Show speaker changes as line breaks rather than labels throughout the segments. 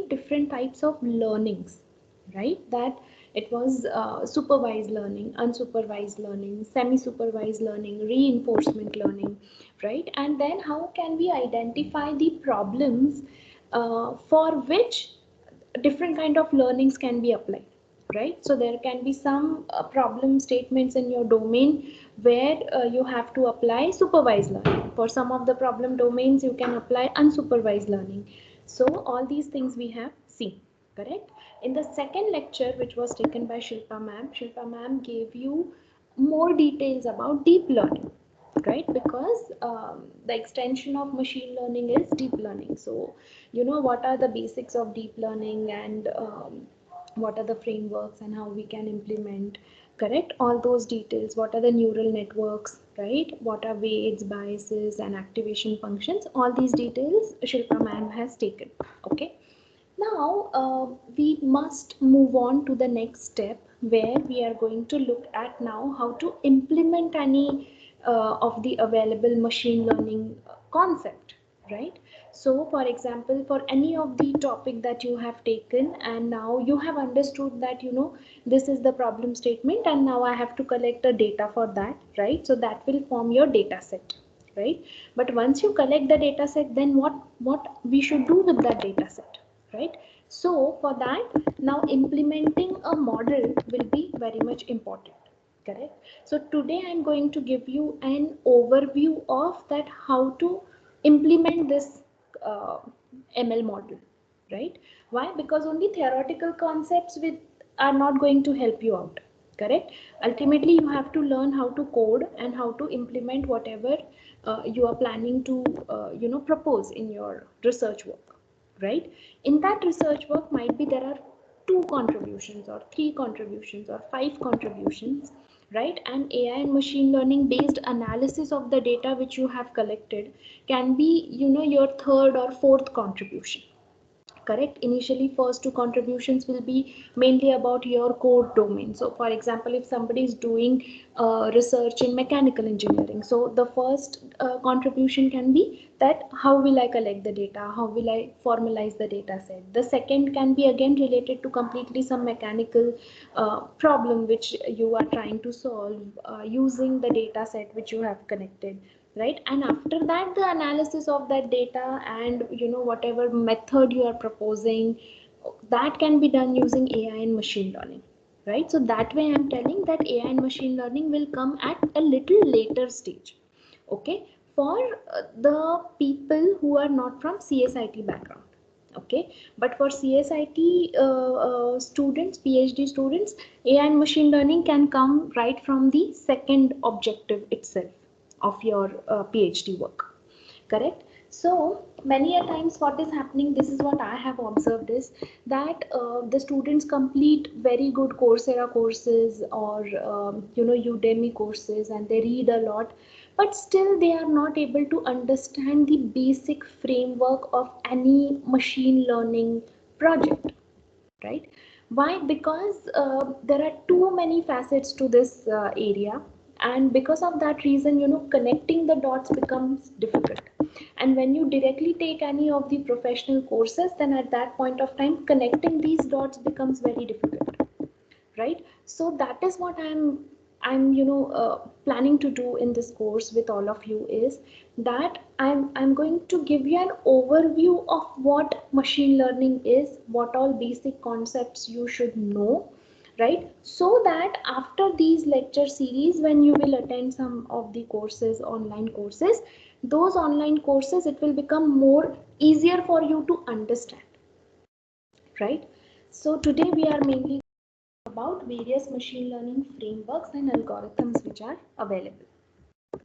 different types of learnings, right? That it was supervised learning, unsupervised learning, semi-supervised learning, reinforcement learning, right? And then how can we identify the problems for which different kind of learnings can be applied, right? So there can be some problem statements in your domain where you have to apply supervised learning. For some of the problem domains you can apply unsupervised learning. So all these things we have seen, correct? In the second lecture, which was taken by Shilpa ma'am gave you more details about deep learning, right? Because the extension of machine learning is deep learning. So you know what are the basics of deep learning, and what are the frameworks and how we can implement, correct, all those details. What are the neural networks, right? What are weights, biases, and activation functions? All these details Shilpa ma'am has taken. Okay, now we must move on to the next step, where we are going to look at now how to implement any of the available machine learning concept, right? So for example, for any of the topic that you have taken, and now you have understood that, you know, this is the problem statement, and now I have to collect the data for that, right? So that will form your data set, right? But once you collect the data set, then what we should do with that data set, right? So for that, now implementing a model will be very much important, correct? So today I'm going to give you an overview of that, how to implement this uh, ML model, right? Why? Because only theoretical concepts with are not going to help you out, correct? Ultimately you have to learn how to code and how to implement whatever you are planning to propose in your research work, right? In that research work might be there are two contributions or three contributions or five contributions, right? And AI and machine learning based analysis of the data which you have collected can be, you know, your third or fourth contribution, correct? Initially first two contributions will be mainly about your core domain. So for example, if somebody is doing research in mechanical engineering, so the first contribution can be that how will I collect the data, how will I formalize the data set. The second can be again related to completely some mechanical problem which you are trying to solve using the data set which you have connected, right? And after that, the analysis of that data and, you know, whatever method you are proposing, that can be done using AI and machine learning, right? So that way I'm telling that AI and machine learning will come at a little later stage, okay, for the people who are not from CSIT background. Okay, but for CSIT students, PhD students, AI and machine learning can come right from the second objective itself of your PhD work, correct? So many a times what is happening, this is what I have observed, is that the students complete very good Coursera courses or Udemy courses, and they read a lot, but still they are not able to understand the basic framework of any machine learning project, right? Why? Because there are too many facets to this area, and because of that reason, you know, connecting the dots becomes difficult. And when you directly take any of the professional courses, then at that point of time connecting these dots becomes very difficult, right? So that is what I'm planning to do in this course with all of you, is that I'm going to give you an overview of what machine learning is, what all basic concepts you should know, right? So that after these lecture series, when you will attend some of the courses, online courses, those online courses, it will become more easier for you to understand, right? So today we are mainly about various machine learning frameworks and algorithms which are available,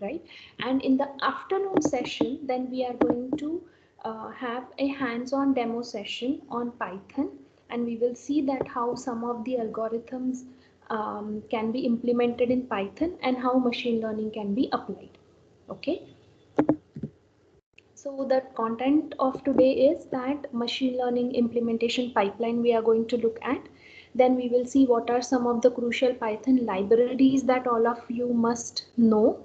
right? And in the afternoon session, then we are going to have a hands-on demo session on Python, and we will see that how some of the algorithms can be implemented in Python and how machine learning can be applied. Okay, so the content of today is that machine learning implementation pipeline we are going to look at. Then we will see what are some of the crucial Python libraries that all of you must know,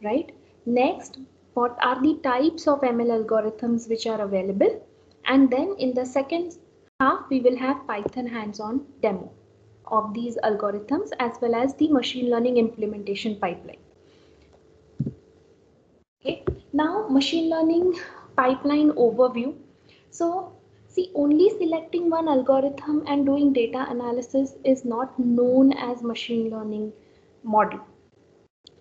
right? Next, what are the types of ML algorithms which are available? And then in the second half we will have Python hands-on demo of these algorithms as well as the machine learning implementation pipeline. Okay, now machine learning pipeline overview. So see, only selecting one algorithm and doing data analysis is not known as machine learning model.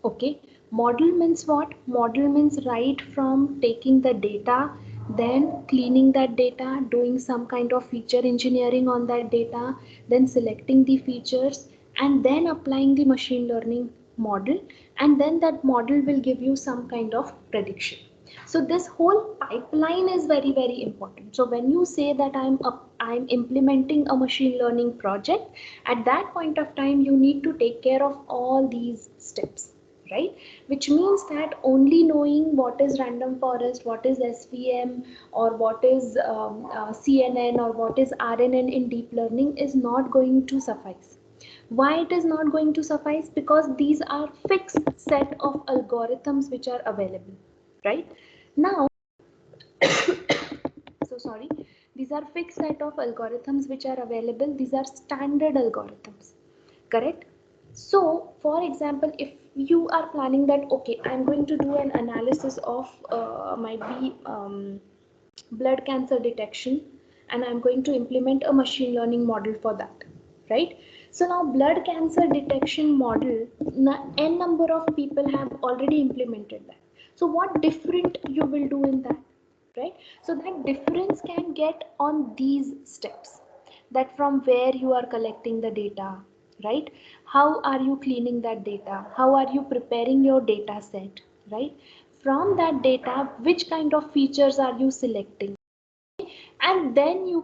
Okay, model means what? Model means right from taking the data, then cleaning that data, doing some kind of feature engineering on that data, then selecting the features, and then applying the machine learning model, and then that model will give you some kind of prediction. So this whole pipeline is very very important. So when you say that I'm implementing a machine learning project, at that point of time you need to take care of all these steps, right? Which means that only knowing what is random forest, what is SVM, or what is CNN, or what is RNN in deep learning is not going to suffice. Why it is not going to suffice? Because these are fixed set of algorithms which are available, right? Now, so sorry, these are fixed set of algorithms which are available. These are standard algorithms, correct? So for example, if you are planning that okay, I'm going to do an analysis of might be blood cancer detection, and I'm going to implement a machine learning model for that, right? So now blood cancer detection model, n number of people have already implemented that. So what different you will do in that, right? So that difference can get on these steps, that from where you are collecting the data, right? How are you cleaning that data? How are you preparing your data set, right? From that data, which kind of features are you selecting, and then you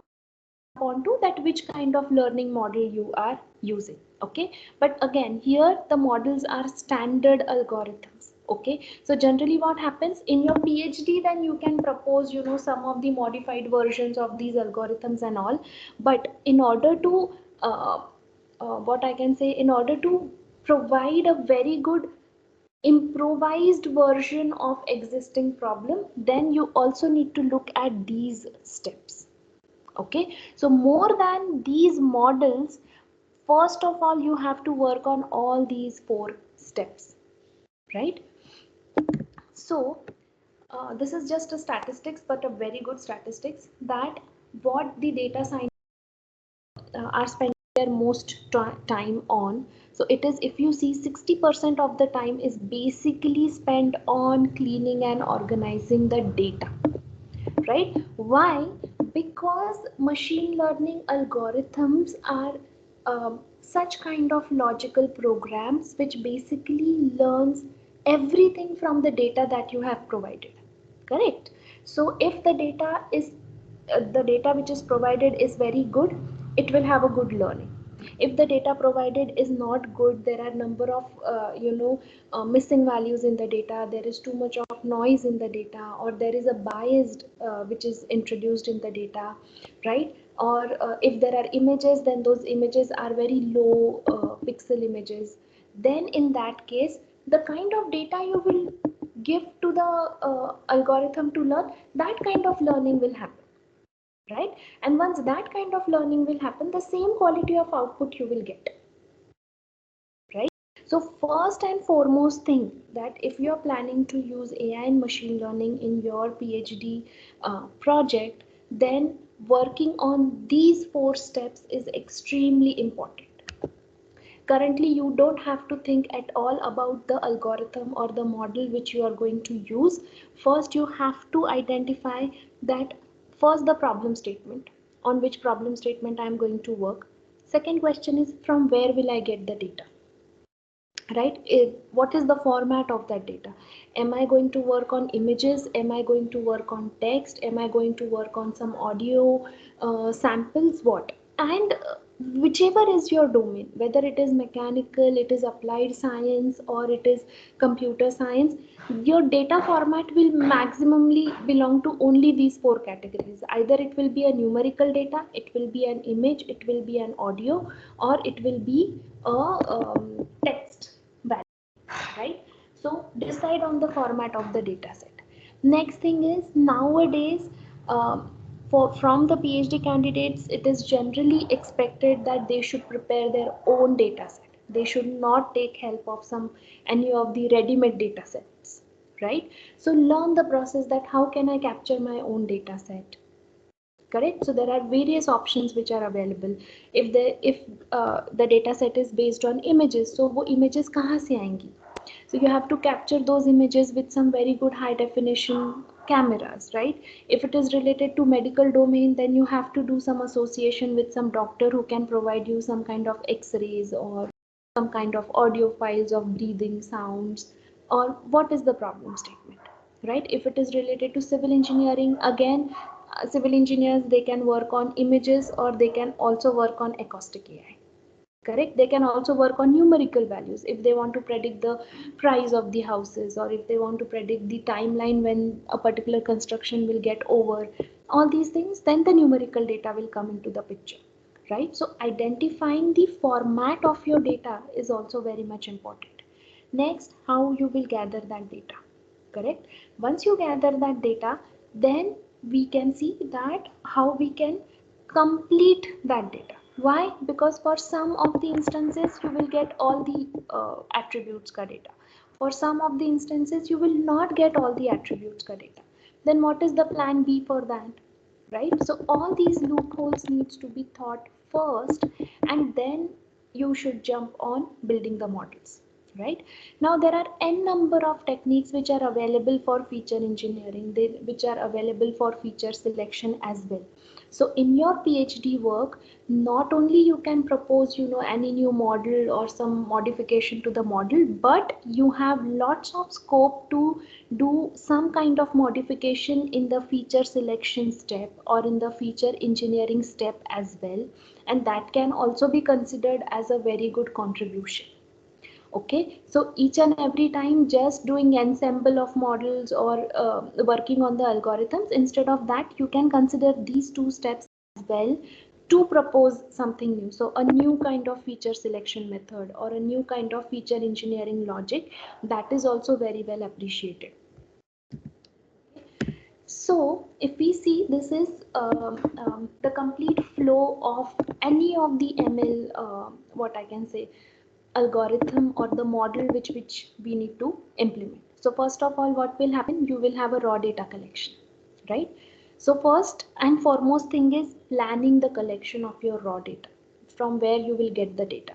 on to that which kind of learning model you are using. Okay, but again here the models are standard algorithms. Okay, so generally what happens in your PhD, then you can propose, you know, some of the modified versions of these algorithms and all. But in order to what I can say, in order to provide a very good improvised version of existing problem, then you also need to look at these steps. Okay, so more than these models, first of all you have to work on all these four steps, right? So this is just a statistics, but a very good statistics, that what the data scientists are spending their most time on. So it is, if you see, 60% of the time is basically spent on cleaning and organizing the data, right? Why? Because machine learning algorithms are such kind of logical programs which basically learns everything from the data that you have provided, correct? So if the data which is provided is very good, it will have a good learning. If the data provided is not good, there are number of missing values in the data, there is too much of noise in the data, or there is a biased which is introduced in the data, right? Or if there are images, then those images are very low pixel images. Then in that case, the kind of data you will give to the algorithm to learn, that kind of learning will happen, right? And once that kind of learning will happen, the same quality of output you will get, right? So first and foremost thing, that if you're planning to use AI and machine learning in your PhD project, then working on these four steps is extremely important. Currently you don't have to think at all about the algorithm or the model which you are going to use. First you have to identify that, first the problem statement, on which problem statement I am going to work. Second question is, from where will I get the data, right? What is the format of that data? Am I going to work on images? Am I going to work on text? Am I going to work on some audio samples? What? And whichever is your domain, whether it is mechanical, it is applied science, or it is computer science, your data format will maximally belong to only these four categories. Either it will be a numerical data, it will be an image, it will be an audio, or it will be a text value, right? So decide on the format of the data set. Next thing is, nowadays from the PhD candidates, it is generally expected that they should prepare their own data set. They should not take help of any of the ready-made data sets, right? So learn the process that how can I capture my own data set. Correct. So there are various options which are available. If the data set is based on images, so वो images कहाँ से आएंगी? So you have to capture those images with some very good high definition cameras, right? If it is related to medical domain, then you have to do some association with some doctor who can provide you some kind of x-rays or some kind of audio files of breathing sounds, or what is the problem statement, right? If it is related to civil engineering, again, civil engineers, they can work on images or they can also work on acoustic AI. Correct. They can also work on numerical values if they want to predict the price of the houses, or if they want to predict the timeline when a particular construction will get over. All these things, then the numerical data will come into the picture, right? So identifying the format of your data is also very much important. Next, how you will gather that data. Correct. Once you gather that data, then we can see that how we can complete that data. Why? Because for some of the instances you will get all the attributes ka data. For some of the instances you will not get all the attributes ka data. Then what is the plan B for that? Right? So all these loopholes needs to be thought first, and then you should jump on building the models. Right? Now there are n number of techniques which are available for feature engineering, which are available for feature selection as well. So in your PhD work, not only you can propose, any new model or some modification to the model, but you have lots of scope to do some kind of modification in the feature selection step or in the feature engineering step as well. And that can also be considered as a very good contribution. Okay, so each and every time just doing ensemble of models or working on the algorithms, instead of that you can consider these two steps as well to propose something new. So a new kind of feature selection method or a new kind of feature engineering logic, that is also very well appreciated. So if we see, this is the complete flow of any of the ML, what I can say, algorithm or the model which we need to implement. So first of all, what will happen? You will have a raw data collection, right? So first and foremost thing is planning the collection of your raw data. From where you will get the data?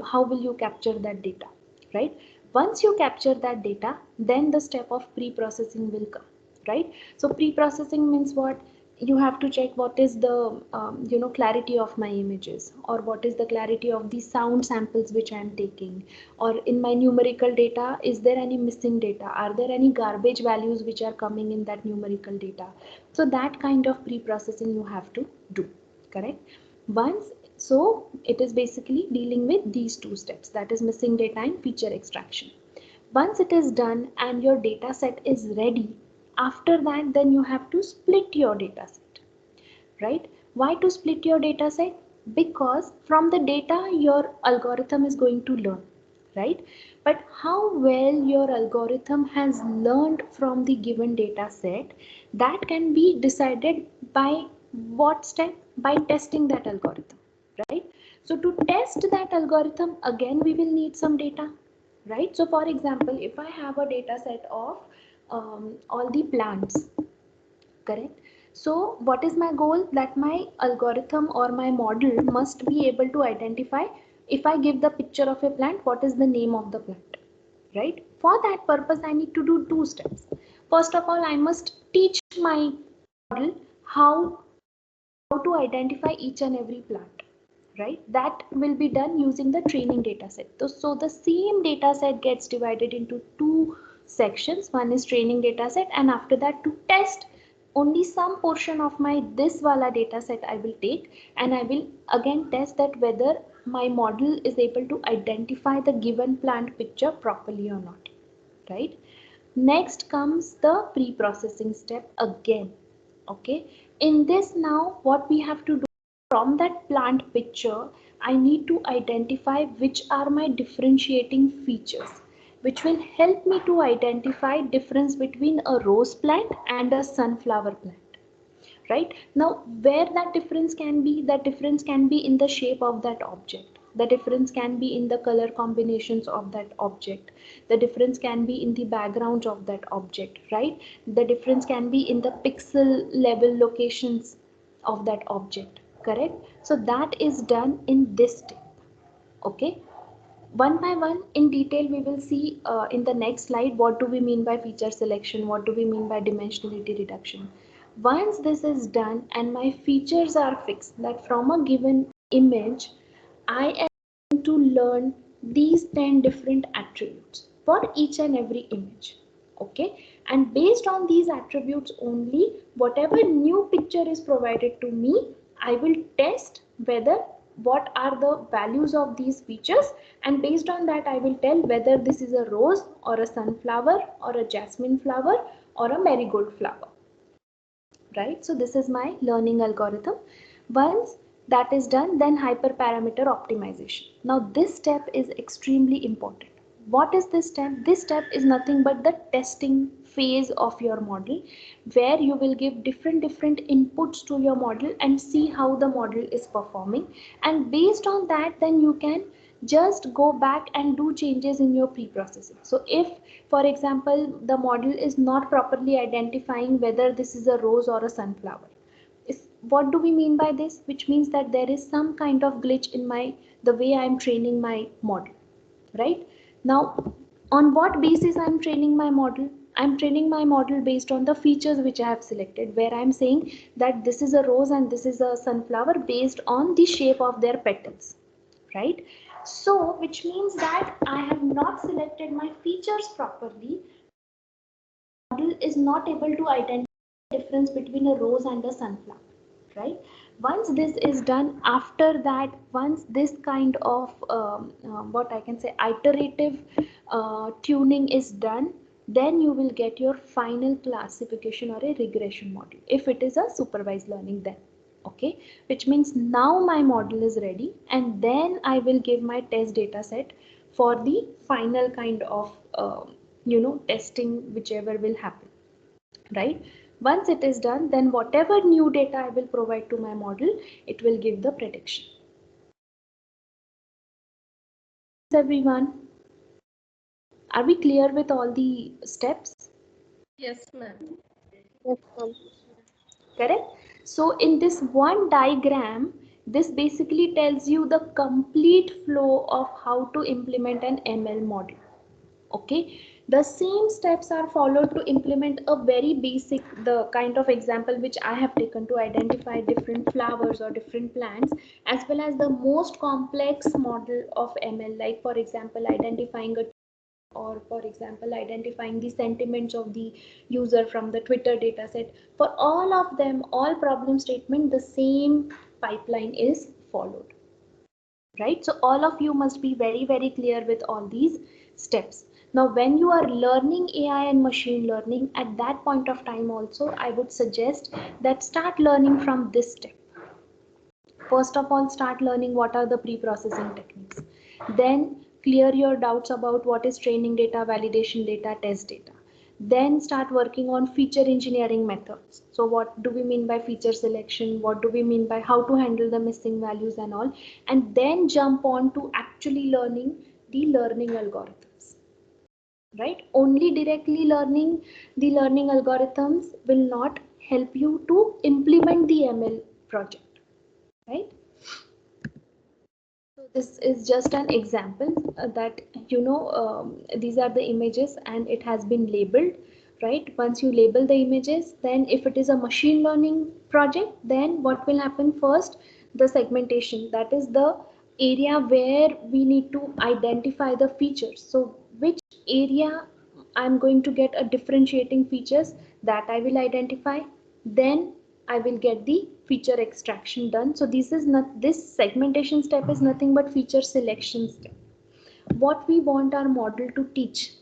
How will you capture that data, right? Once you capture that data, then the step of pre-processing will come, right? So pre-processing means what? You have to check what is the clarity of my images, or what is the clarity of the sound samples which I am taking, or in my numerical data, is there any missing data, are there any garbage values which are coming in that numerical data? So that kind of pre-processing you have to do. Correct. So it is basically dealing with these two steps, that is missing data and feature extraction. Once it is done and your data set is ready, after that then you have to split your data set, right? Why to split your data set? Because from the data your algorithm is going to learn, right? But how well your algorithm has learned from the given data set, that can be decided by what step? By testing that algorithm, right? So to test that algorithm, again we will need some data, right? So for example, if I have a data set of all the plants, correct? So what is my goal? That my algorithm or my model must be able to identify, if I give the picture of a plant, what is the name of the plant, right? For that purpose, I need to do two steps. First of all, I must teach my model how to identify each and every plant, right? That will be done using the training data set. So the same data set gets divided into two sections. One is training data set, and after that, to test, only some portion of my this wala data set I will take, and I will again test that whether my model is able to identify the given plant picture properly or not, right? Next comes the pre-processing step again. Okay, in this, now what we have to do, from that plant picture I need to identify which are my differentiating features, which will help me to identify difference between a rose plant and a sunflower plant, right? Now where that difference can be, that difference can be in the shape of that object, the difference can be in the color combinations of that object, the difference can be in the background of that object, right? The difference can be in the pixel level locations of that object, correct? So that is done in this step. Okay, one by one in detail we will see in the next slide what do we mean by feature selection, what do we mean by dimensionality reduction. Once this is done and my features are fixed, that from a given image I am going to learn these 10 different attributes for each and every image. Okay, and based on these attributes only, whatever new picture is provided to me, I will test whether what are the values of these features, and based on that I will tell whether this is a rose or a sunflower or a jasmine flower or a marigold flower, right? So this is my learning algorithm. Once that is done, then hyperparameter optimization. Now this step is extremely important. What is this step? This step is nothing but the testing phase of your model, where you will give different inputs to your model and see how the model is performing, and based on that then you can just go back and do changes in your pre-processing. So if for example the model is not properly identifying whether this is a rose or a sunflower, what do we mean by this? Which means that there is some kind of glitch in my the way I am training my model, right? Now on what basis I am training my model? I am training my model based on the features which I have selected, where I am saying that this is a rose and this is a sunflower based on the shape of their petals, right? So which means that I have not selected my features properly. Model is not able to identify the difference between a rose and a sunflower, right? Once this is done, after that, once this kind of what I can say iterative tuning is done, then you will get your final classification or a regression model if it is a supervised learning then. Okay, which means now my model is ready, and then I will give my test data set for the final kind of testing whichever will happen, right? Once it is done, then whatever new data I will provide to my model, it will give the prediction. Everyone, are we clear with all the steps?
Yes, ma'am.
Yes, ma'am.
Correct. So in this one diagram, this basically tells you the complete flow of how to implement an ML model. Okay, the same steps are followed to implement a very basic, the kind of example which I have taken to identify different flowers or different plants, as well as the most complex model of ML, like for example identifying a, or for example identifying the sentiments of the user from the Twitter dataset. For all of them, all problem statement, the same pipeline is followed, right? So all of you must be very clear with all these steps. Now when you are learning AI and machine learning, at that point of time also I would suggest that start learning from this step. First of all, start learning what are the pre-processing techniques, then clear your doubts about what is training data, validation data, test data. Then start working on feature engineering methods. So what do we mean by feature selection, what do we mean by how to handle the missing values and all, and then jump on to actually learning the learning algorithms, right? Only directly learning the learning algorithms will not help you to implement the ML project, right? So this is just an example that these are the images and it has been labeled, right? Once you label the images, then if it is a machine learning project, then what will happen first? The segmentation, that is the area where we need to identify the features. So which area I'm going to get a differentiating features, that I will identify. Then I will get the feature extraction done. So this segmentation step is nothing but feature selection step. What we want our model to teach,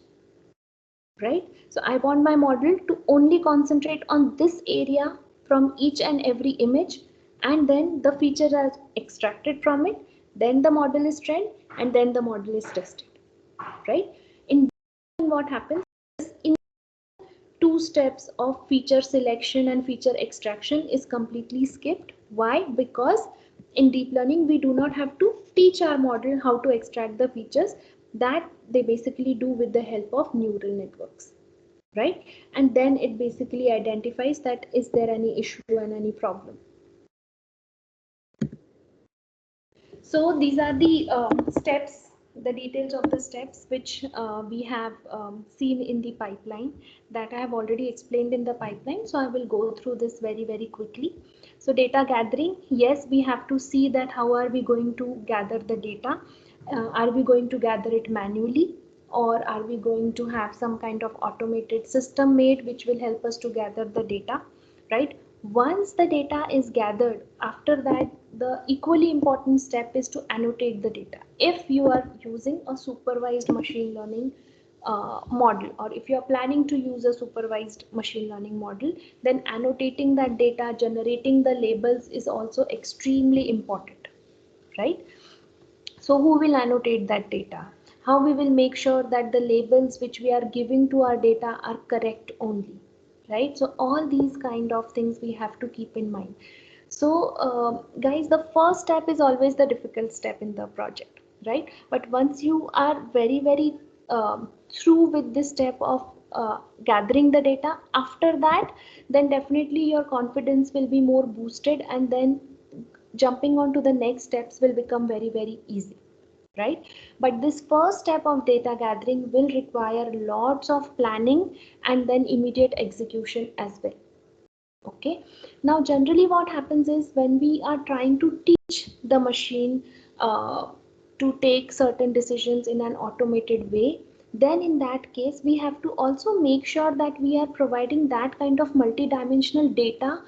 right? So I want my model to only concentrate on this area from each and every image, and then the features are extracted from it. Then the model is trained, and then the model is tested, right? In what happens in two steps of feature selection and feature extraction is completely skipped. Why? Because in deep learning we do not have to teach our model how to extract the features, that they basically do with the help of neural networks, right? And then it basically identifies that is there any issue and any problem. So these are the steps, the details of the steps which we have seen in the pipeline, that I have already explained in the pipeline. So I will go through this very quickly. So data gathering, yes, we have to see that how are we going to gather the data. Are we going to gather it manually, or are we going to have some kind of automated system made which will help us to gather the data, right? Once the data is gathered, after that the equally important step is to annotate the data. If you are using a supervised machine learning model, or if you are planning to use a supervised machine learning model, then annotating that data, generating the labels is also extremely important, right? So who will annotate that data? How we will make sure that the labels which we are giving to our data are correct only, right? So all these kind of things we have to keep in mind. So guys, the first step is always the difficult step in the project, right? But once you are very through with this step of gathering the data, after that then definitely your confidence will be more boosted, and then jumping on to the next steps will become very easy, right? But this first step of data gathering will require lots of planning and then immediate execution as well. Okay, now generally what happens is when we are trying to teach the machine uh, to take certain decisions in an automated way, then in that case we have to also make sure that we are providing that kind of multidimensional data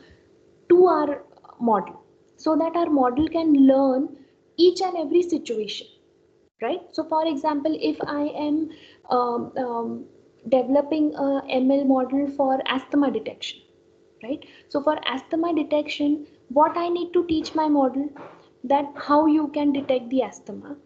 to our model, so that our model can learn each and every situation, right? So for example, if I am developing a ML model for asthma detection, right? So for asthma detection, what I need to teach my model, that how you can detect the asthma.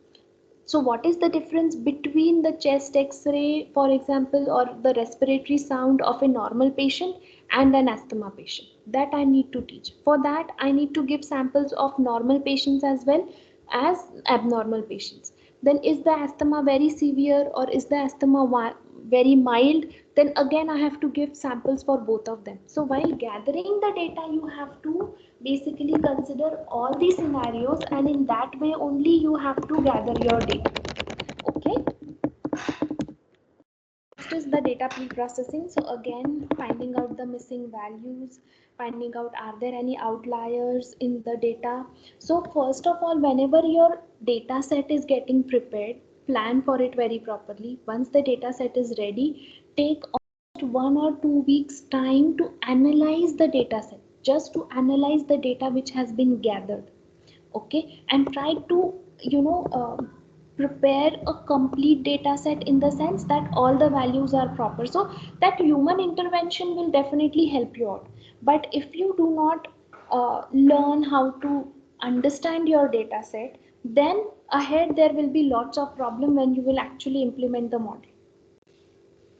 So what is the difference between the chest x-ray, for example, or the respiratory sound of a normal patient and an asthma patient? That I need to teach. For that, I need to give samples of normal patients as well as abnormal patients. Then is the asthma very severe or is the asthma very mild? Then again I have to give samples for both of them. So while gathering the data, you have to basically consider all these scenarios, and in that way only you have to gather your data. Okay, next is the data pre-processing. So again, finding out the missing values, finding out are there any outliers in the data. So first of all, whenever your data set is getting prepared, plan for it very properly. Once the data set is ready, take 1 or 2 weeks time to analyze the data set, just to analyze the data which has been gathered. Okay, and try to prepare a complete data set, in the sense that all the values are proper, so that human intervention will definitely help you out. But if you do not learn how to understand your data set, then ahead there will be lots of problem when you will actually implement the model,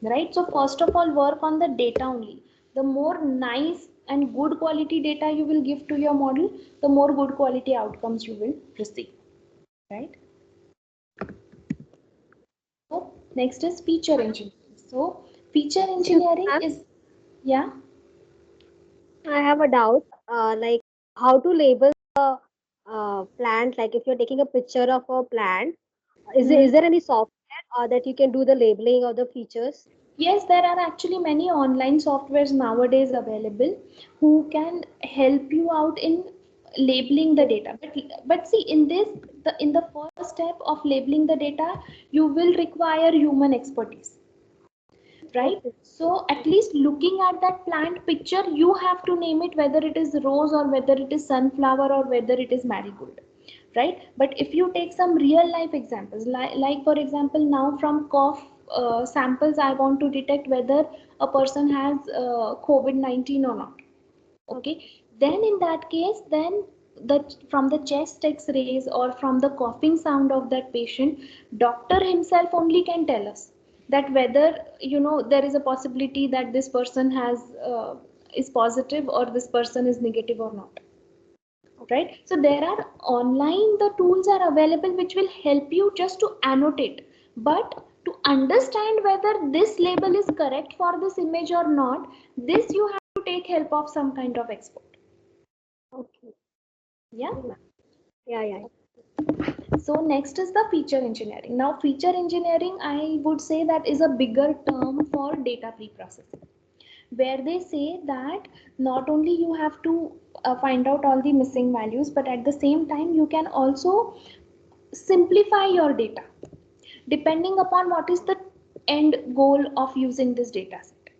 right? So first of all, work on the data only. The more nice and good quality data you will give to your model, the more good quality outcomes you will receive, right? So next is feature engineering. So feature
Excuse me,
engineering
ma'am.
is, yeah.
I have a doubt. Like how to label a plant? Like if you're taking a picture of a plant, is
Mhm.
there any software that you can do the labeling of the features?
Yes, there are actually many online softwares nowadays available who can help you out in labeling the data. But see, in this, in the first step of labeling the data, you will require human expertise, right?
Okay.
So at least looking at that plant picture, you have to name it whether it is rose or whether it is sunflower or whether it is marigold, right? But if you take some real life examples, like for example, now from cough samples, I want to detect whether a person has COVID-19 or not.
Okay.
Okay, then in that case, then the from the chest x-rays or from the coughing sound of that patient, doctor himself only can tell us. that whether there is a possibility that this person is positive or this person is negative or not, right? So there are online, the tools are available which will help you just to annotate, but to understand whether this label is correct for this image or not, this you have to take help of some kind of expert.
Okay.
Yeah.
Okay, ma'am. Yeah, yeah.
So next is the feature engineering. Now feature engineering, I would say, that is a bigger term for data pre-processing, where they say that not only you have to find out all the missing values, but at the same time you can also simplify your data depending upon what is the end goal of using this data set,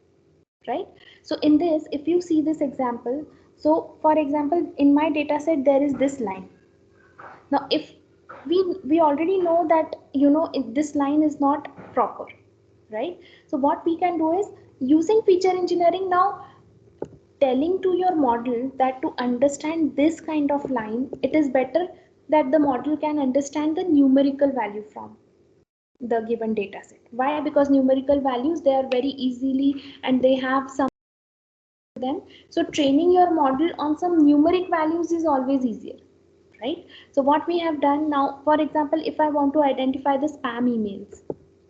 right? So in this, if you see this example, so for example, in my data set there is this line. Now if we already know that if this line is not proper, right? So what we can do is, using feature engineering, now telling to your model that to understand this kind of line, it is better that the model can understand the numerical value from the given data set. Why? Because numerical values, they are very easily, and they have some them. So training your model on some numeric values is always easier, right? So what we have done now, for example, if I want to identify the spam emails,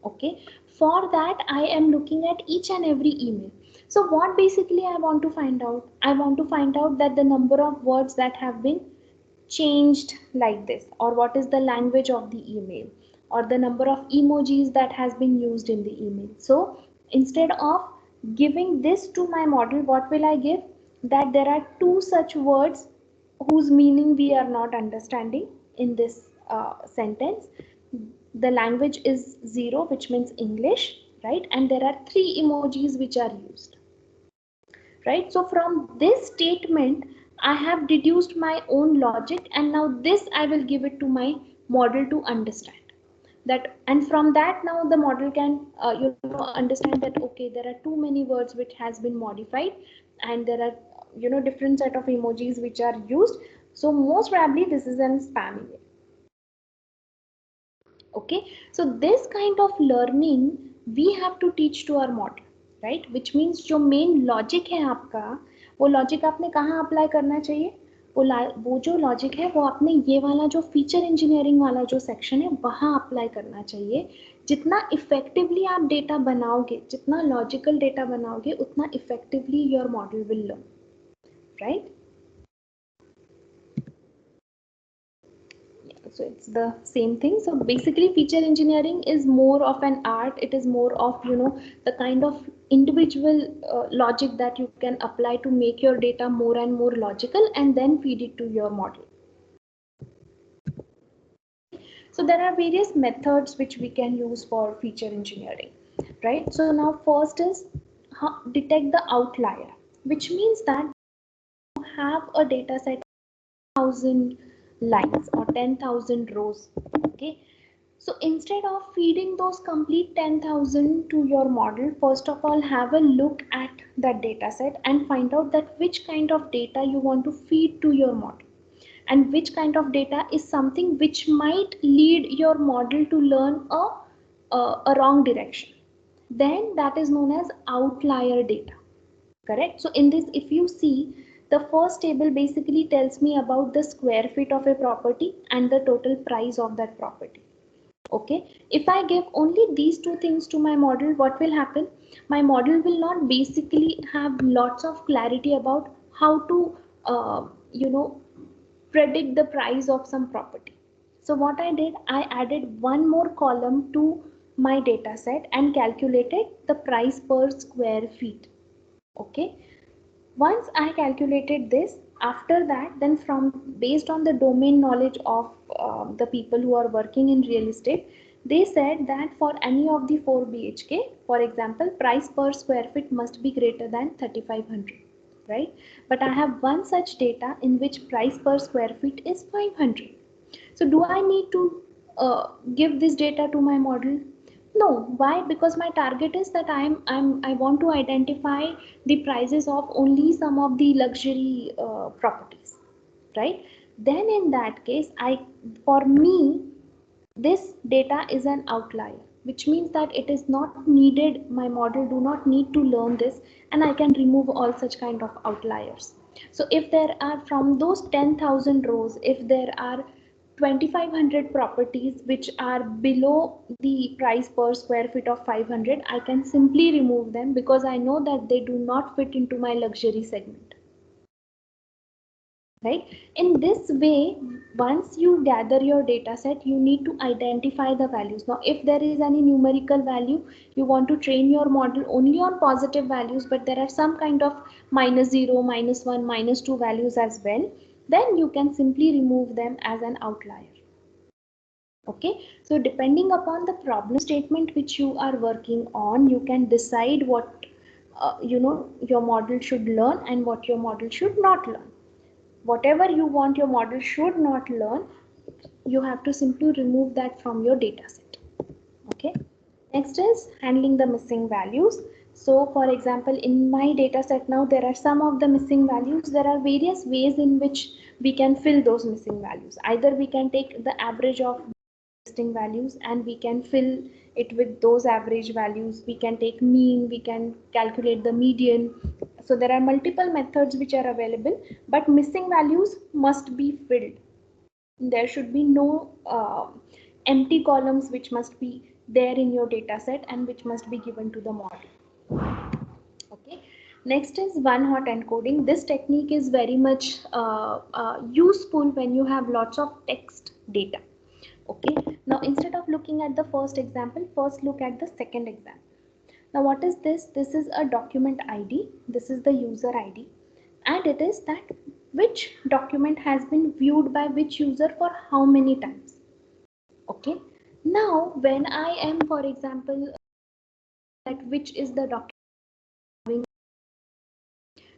okay, for that I am looking at each and every email. So what basically I want to find out, I want to find out that the number of words that have been changed like this, or what is the language of the email, or the number of emojis that has been used in the email. So instead of giving this to my model, what will I give? That there are two such words whose meaning we are not understanding in this sentence. The language is zero, which means English, right? And there are three emojis which are used, right? So from this statement I have deduced my own logic, and now this I will give it to my model to understand that. And from that, now the model can understand that, okay, there are too many words which has been modified, and there are different set of emojis which are used. So most probably this is an spam email. Okay, so this kind of learning we have to teach to our model, right? Which means जो main logic है आपका, वो logic आपने कहाँ apply करना चाहिए? वो जो लॉजिक है वो आपने ये वाला जो फीचर इंजीनियरिंग वाला जो सेक्शन है वहाँ अप्लाई करना चाहिए. जितना इफेक्टिवली आप डेटा बनाओगे, जितना लॉजिकल डेटा बनाओगे, उतना effectively your model will learn, right? So it's the same thing. So basically feature engineering is more of an art. It is more of the kind of individual logic that you can apply to make your data more and more logical, and then feed it to your model. Okay, so there are various methods which we can use for feature engineering, right? So now first is detect the outlier, which means that you have a data set 10,000 lines or 10,000 rows. Okay, so instead of feeding those complete 10,000 to your model, first of all have a look at that data set and find out that which kind of data you want to feed to your model, and which kind of data is something which might lead your model to learn a wrong direction. Then that is known as outlier data. Correct? So in this, if you see, the first table basically tells me about the square feet of a property and the total price of that property. Okay, if I give only these two things to my model, what will happen? My model will not basically have lots of clarity about how to uh, you know predict the price of some property. So what I did, I added one more column to my data set and calculated the price per square feet. Okay, once I calculated this, after that, then from based on the domain knowledge of the people who are working in real estate, they said that for any of the 4 BHK, for example, price per square feet must be greater than 3500, right? But I have one such data in which price per square feet is 500. So do I need to give this data to my model? No. Why? Because my target is that I want to identify the prices of only some of the luxury properties, right? Then in that case, for me, this data is an outlier. which means that it is not needed, my model do not need to learn this, and I can remove all such kind of outliers. So if there are, from those 10,000 rows, if there are 2,500 properties which are below the price per square feet of 500, I can simply remove them because I know that they do not fit into my luxury segment. Right? In this way, once you gather your data set, you need to identify the values. Now, if there is any numerical value, you want to train your model only on positive values, but there are some kind of -0, -1, -2 values as well, then you can simply remove them as an outlier. Okay, so depending upon the problem statement which you are working on, you can decide what your model should learn and what your model should not learn. Whatever you want your model should not learn, you have to simply remove that from your data set. Okay, next is handling the missing values. So for example, in my data set now, there are some of the missing values. There are various ways in which we can fill those missing values. Either we can take the average of existing values and we can fill it with those average values. We can take mean, we can calculate the median. So there are multiple methods which are available, but missing values must be filled. There should be no empty columns which must be there in your data set and which must be given to the model. Okay, next is one hot encoding. This technique is very much useful when you have lots of text data. Okay, now instead of looking at the first example, first look at the second example. Now what is this? This is a document ID, this is the user ID, and it is that which document has been viewed by which user for how many times. Okay, now when I am, for example, that which is the document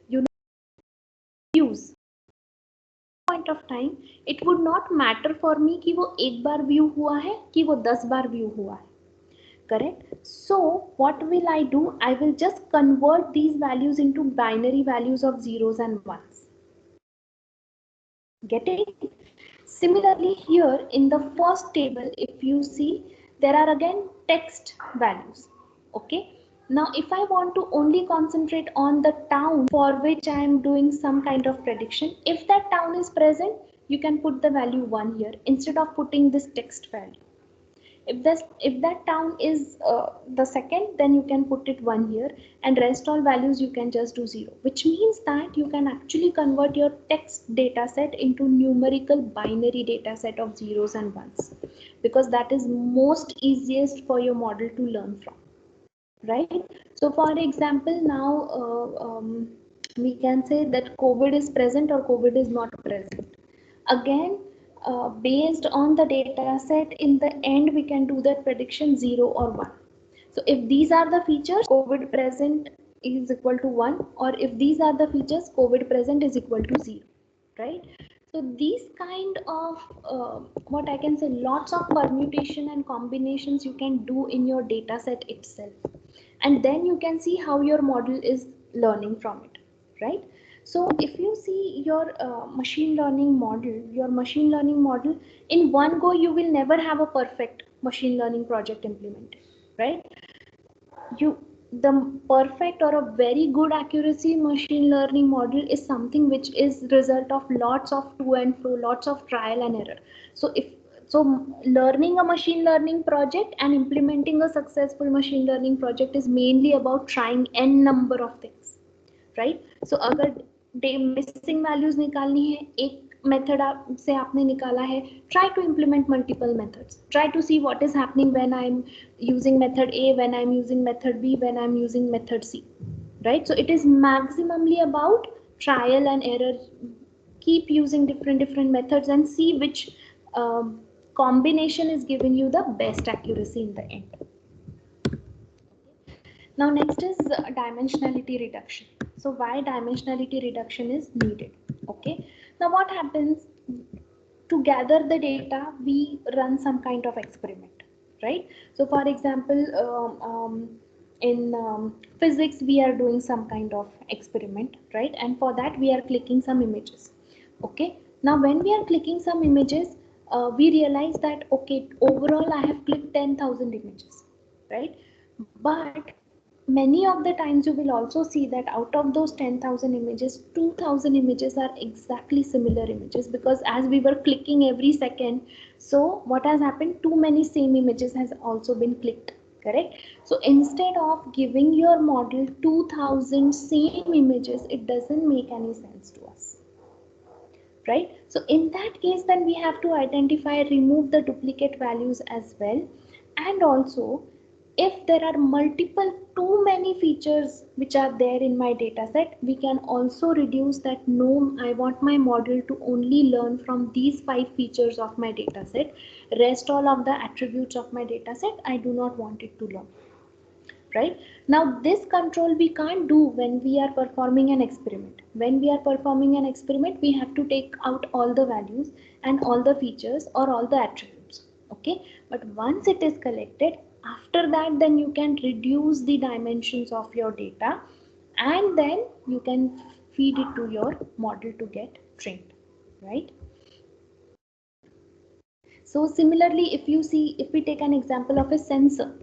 you know use point of time, it would not matter for me कि वो एक बार view हुआ है कि वो 10 बार view हुआ है. Correct? So what will I do? I will just convert these values into binary values of zeros and ones. Getting? Similarly here in the first table, if you see, there are again text values. Okay. Now if I want to only concentrate on the town for which I am doing some kind of prediction, if that town is present, you can put the value 1 here instead of putting this text value. If that town is the second, then you can put it 1 here, and rest all values you can just do 0, which means that you can actually convert your text data set into numerical binary data set of zeros and ones, because that is most easiest for your model to learn from, right? So for example, now we can say that COVID is present or COVID is not present. Again, based on the data set, in the end we can do that prediction 0 or 1. So if these are the features, COVID present is equal to 1, or if these are the features, COVID present is equal to 0, right? So these kind of what I can say, lots of permutation and combinations you can do in your data set itself, and then you can see how your model is learning from it, right? So if you see your machine learning model, in one go you will never have a perfect machine learning project implemented, right? You The perfect or a very good accuracy machine learning model is something which is result of lots of to and fro, lots of trial and error. So if so learning a machine learning project and implementing a successful machine learning project is mainly about trying n number of things, right? So अगर missing values निकालनी है, एक method से आपने निकाला है, try to implement multiple methods, try to see what is happening when I am using method A, when I am using method B, when I am using method C, right? So it is maximally about trial and error. Keep using different methods and see which um, combination is giving you the best accuracy in the end. Now next is dimensionality reduction. So why dimensionality reduction is needed? Okay. Now what happens, to gather the data, we run some kind of experiment, right? So for example, in physics, we are doing some kind of experiment, right? And for that, we are clicking some images. Okay. Now when we are clicking some images, we realize that, okay, overall I have clicked 10,000 images. right? But many of the times you will also see that out of those 10,000 images, 2,000 images are exactly similar images, because as we were clicking every second, so what has happened, too many same images has also been clicked, correct? So instead of giving your model 2,000 same images, it doesn't make any sense to us, right? So in that case, then we have to identify, remove the duplicate values as well. And also, if there are multiple too many features which are there in my data set, we can also reduce that. No, I want my model to only learn from these 5 features of my data set. Rest all of the attributes of my data set, I do not want it to learn, right? Now this control we can't do when we are performing an experiment. When we are performing an experiment, we have to take out all the values and all the features or all the attributes, okay? But once it is collected, after that, then you can reduce the dimensions of your data, and then you can feed it to your model to get trained, right? So similarly, if you see, if we take an example of a sensor,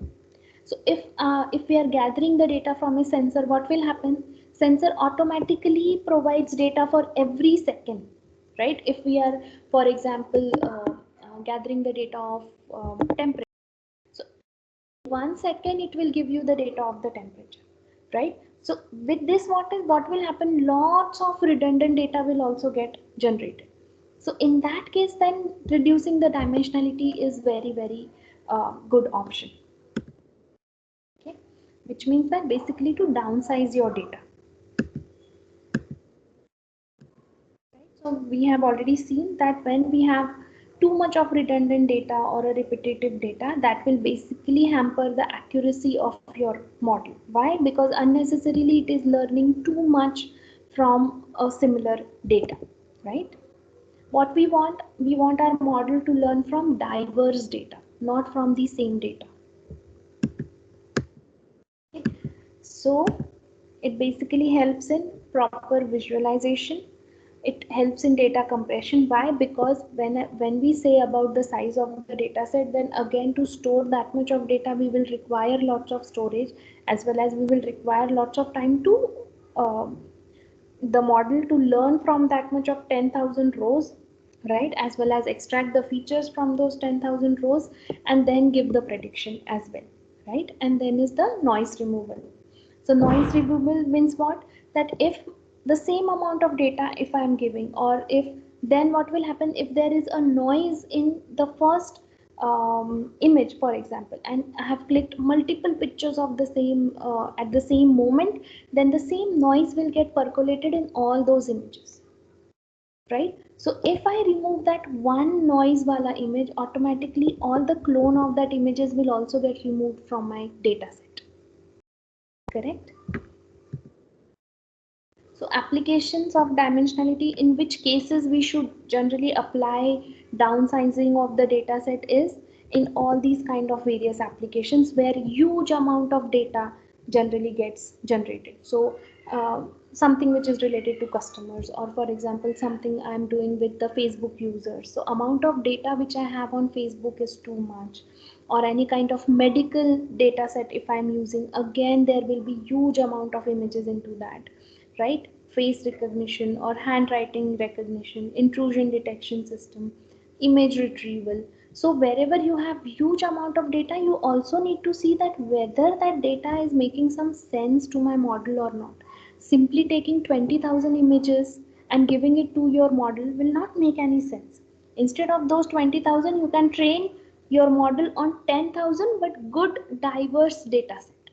so if we are gathering the data from a sensor, what will happen? Sensor automatically provides data for every second, right? If we are, for example, gathering the data of temperature, so 1 second it will give you the data of the temperature, right? So with this, what will happen? Lots of redundant data will also get generated. So in that case, then reducing the dimensionality is very good option, okay? Which means that basically to downsize your data, right? So we have already seen that when we have too much of redundant data or a repetitive data, that will basically hamper the accuracy of your model. Why? Because unnecessarily it is learning too much from a similar data, right? What we want our model to learn from diverse data, not from the same data. So it basically helps in proper visualization. It helps in data compression. Why? Because when we say about the size of the data set, then again to store that much of data, we will require lots of storage, as well as we will require lots of time to uh, the model to learn from that much of 10,000 rows, right? As well as extract the features from those 10,000 rows, and then give the prediction as well, right? And then is the noise removal. So noise removal means what? That if the same amount of data if I am giving, or if, then what will happen if there is a noise in the first image, for example, and I have clicked multiple pictures of the same at the same moment, then the same noise will get percolated in all those images, right? So if I remove that one noise wala image, automatically all the clone of that images will also get removed from my data set, correct? So applications of dimensionality, in which cases we should generally apply downsizing of the data set, is in all these kind of various applications where huge amount of data generally gets generated. So something which is related to customers, or for example something I'm doing with the Facebook users. So amount of data which I have on Facebook is too much, or any kind of medical data set if I'm using, again there will be huge amount of images into that, right? Face recognition or handwriting recognition, intrusion detection system, image retrieval. So wherever you have huge amount of data, you also need to see that whether that data is making some sense to my model or not. Simply taking 20,000 images and giving it to your model will not make any sense. Instead of those 20,000, you can train your model on 10,000 but good diverse data set.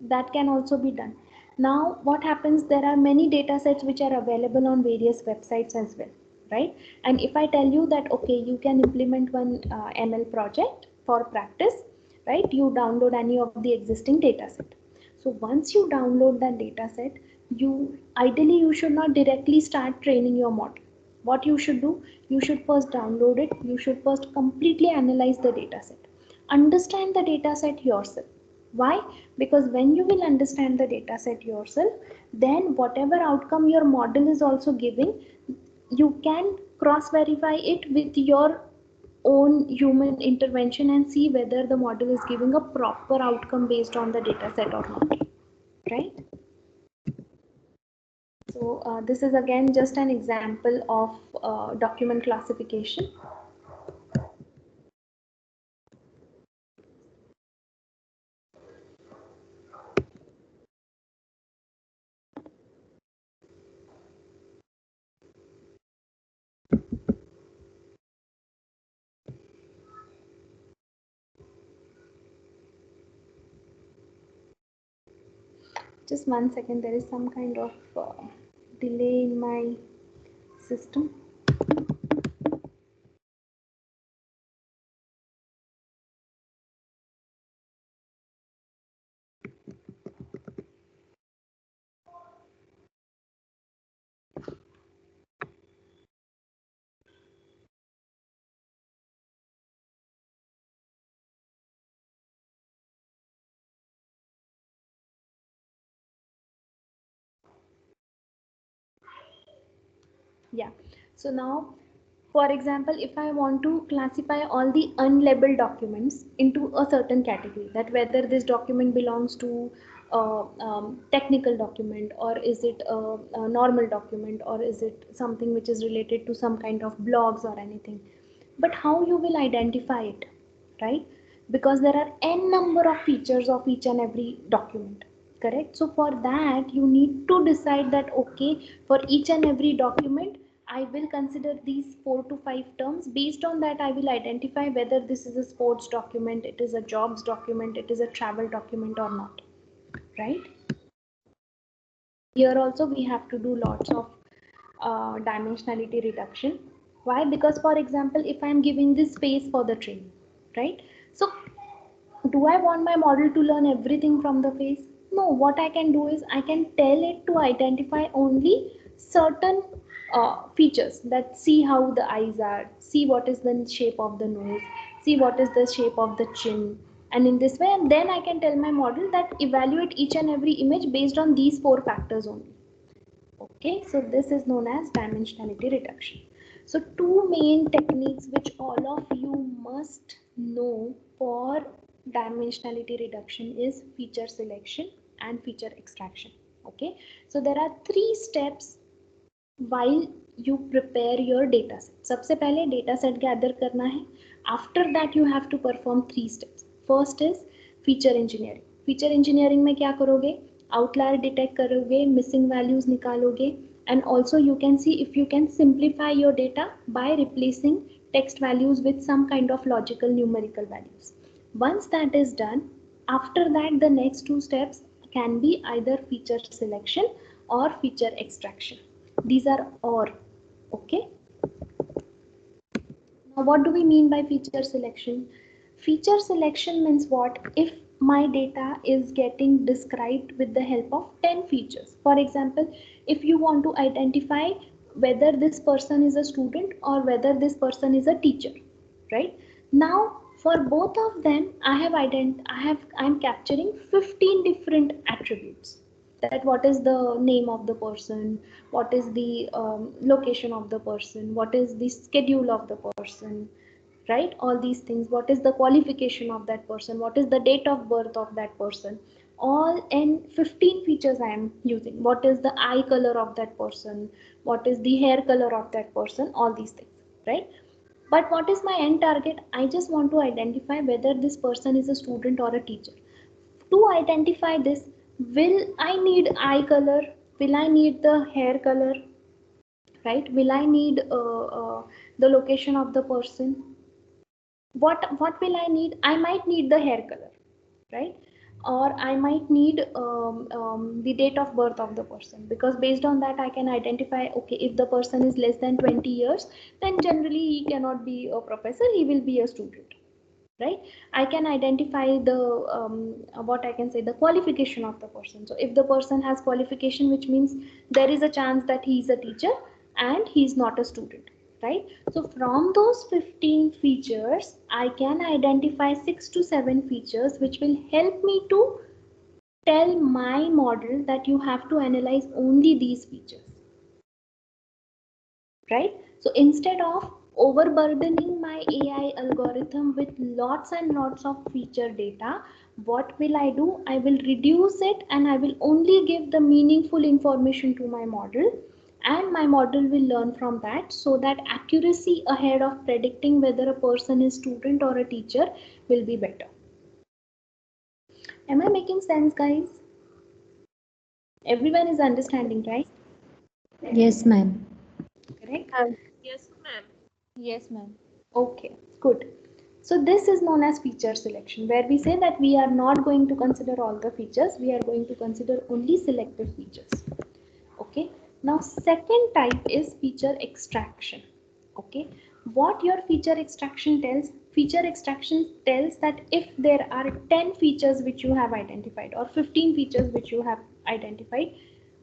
That can also be done. Now what happens, there are many data sets which are available on various websites as well, right? And if I tell you that okay, you can implement one ML project for practice, right? You download any of the existing data set. So once you download that data set, you ideally you should not directly start training your model. What you should do, you should first download it, you should first completely analyze the data set, understand the data set yourself. Why? Because when you will understand the data set yourself, then whatever outcome your model is also giving, you can cross verify it with your own human intervention and see whether the model is giving a proper outcome based on the data set or not, right? So this is again just an example of document classification. Just 1 second, there is some kind of delay in my system. Yeah. So now, for example, if I want to classify all the unlabeled documents into a certain category, that whether this document belongs to technical document, or is it a normal document, or is it something which is related to some kind of blogs or anything. But how you will identify it, right? Because there are n number of features of each and every document, correct? So for that you need to decide that okay, for each and every document I will consider these 4 to 5 terms. Based on that I will identify whether this is a sports document, it is a jobs document, it is a travel document or not, right? Here also we have to do lots of dimensionality reduction. Why? Because for example, if I am giving this space for the train, right? So do I want my model to learn everything from the face? No, what I can do is I can tell it to identify only certain features, that see how the eyes are, see what is the shape of the nose, see what is the shape of the chin. And in this way, and then I can tell my model that evaluate each and every image based on these 4 factors only. Okay, so this is known as dimensionality reduction. So two main techniques which all of you must know for dimensionality reduction is feature selection and feature extraction. Okay, so there are 3 steps while you prepare your data set. सबसे पहले data set gather करना है. After that you have to perform 3 steps. First is feature engineering. Feature engineering में क्या करोगे? Outlier detect करोगे, missing values निकालोगे, and also you can see if you can simplify your data by replacing text values with some kind of logical numerical values. Once that is done, after that the next 2 steps can be either feature selection or feature extraction. These are or. Okay, now what do we mean by feature selection? Feature selection means what? If my data is getting described with the help of 10 features. For example, if you want to identify whether this person is a student or whether this person is a teacher, right? Now for both of them I'm capturing 15 different attributes, that what is the name of the person, what is the location of the person, what is the schedule of the person, right? All these things, what is the qualification of that person, what is the date of birth of that person, all in 15 features I am using. What is the eye color of that person, what is the hair color of that person, all these things, right? But what is my end target? I just want to identify whether this person is a student or a teacher. To identify this, will I need eye color? Will I need the hair color? Right? Will I need the location of the person? What will I need? I might need the hair color, right? Or I might need the date of birth of the person, because based on that I can identify, okay, if the person is less than 20 years, then generally he cannot be a professor, he will be a student, right? I can identify the what I can say, the qualification of the person. So if the person has qualification, which means there is a chance that he is a teacher and he is not a student, right? So from those 15 features I can identify 6 to 7 features which will help me to tell my model that you have to analyze only these features, right? So instead of overburdening my AI algorithm with lots and lots of feature data, what will I do? I will reduce it and I will only give the meaningful information to my model, and my model will learn from that, so that accuracy ahead of predicting whether a person is student or a teacher will be better. Am I making sense, guys? Everyone is understanding, right?
Yes, ma'am.
Correct?
Yes, ma'am.
Yes, ma'am.
Okay, good. So this is known as feature selection, where we say that we are not going to consider all the features, we are going to consider only selected features. Okay, now second type is feature extraction. Okay, what your feature extraction tells? Feature extraction tells that if there are 10 features which you have identified or 15 features which you have identified,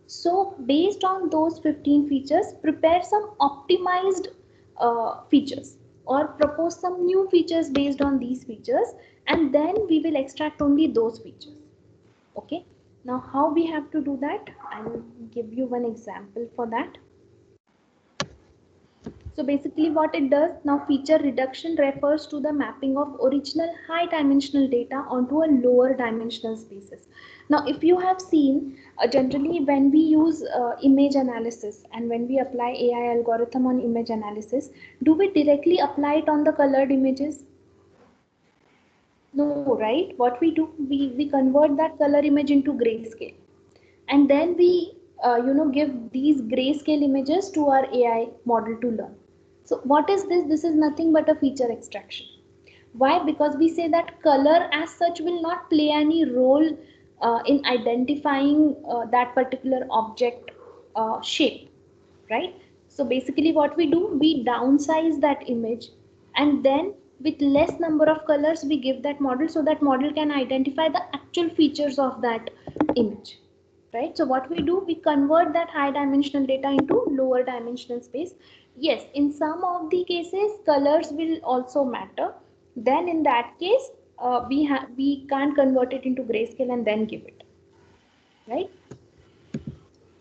so based on those 15 features, prepare some optimized features or propose some new features based on these features, and then we will extract only those features. Okay, now how we have to do that? I will give you one example for that. So basically what it does, now feature reduction refers to the mapping of original high dimensional data onto a lower dimensional spaces. Now if you have seen, generally when we use image analysis and when we apply AI algorithm on image analysis, do we directly apply it on the colored images? No, right? What we do, we convert that color image into grayscale, and then we give these grayscale images to our AI model to learn. So what is this? This is nothing but a feature extraction. Why? Because we say that color as such will not play any role in identifying that particular object shape, right? So basically what we do, we downsize that image, and then with less number of colors we give that model, so that model can identify the actual features of that image, right? So what we do, we convert that high dimensional data into lower dimensional space. Yes, in some of the cases colors will also matter. Then in that case, we can't convert it into grayscale and then give it, right?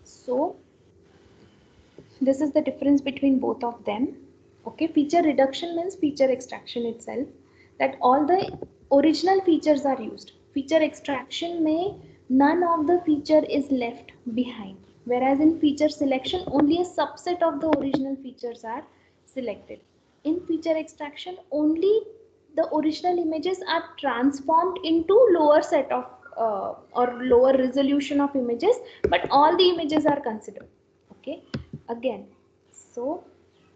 So this is the difference between both of them. Okay, feature reduction means feature extraction itself, that all the original features are used. Feature extraction may none of the feature is left behind, whereas in feature selection only a subset of the original features are selected. In feature extraction only the original images are transformed into lower set of or lower resolution of images, but all the images are considered. Okay, again, so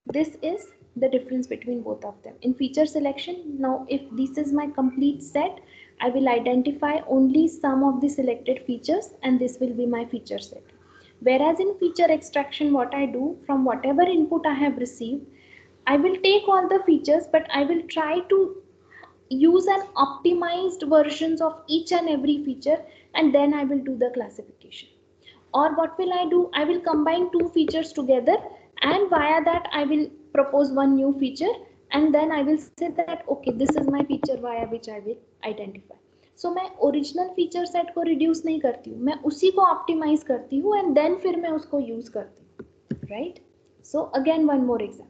this is the difference between both of them. In feature selection, now if this is my complete set, I will identify only some of the selected features and this will be my feature set. Whereas in feature extraction, what I do, from whatever input I have received, I will take all the features, but I will try to use an optimized versions of each and every feature, and then I will do the classification. Or what will I do, I will combine two features together, and via that I will propose one new feature, and then I will say that okay, this is my feature via which I will identify. So मैं original feature set को reduce नहीं करती हूँ, मैं उसी को optimise करती हूँ एंड देन फिर मैं उसको यूज करती हूँ, right? So again one more example.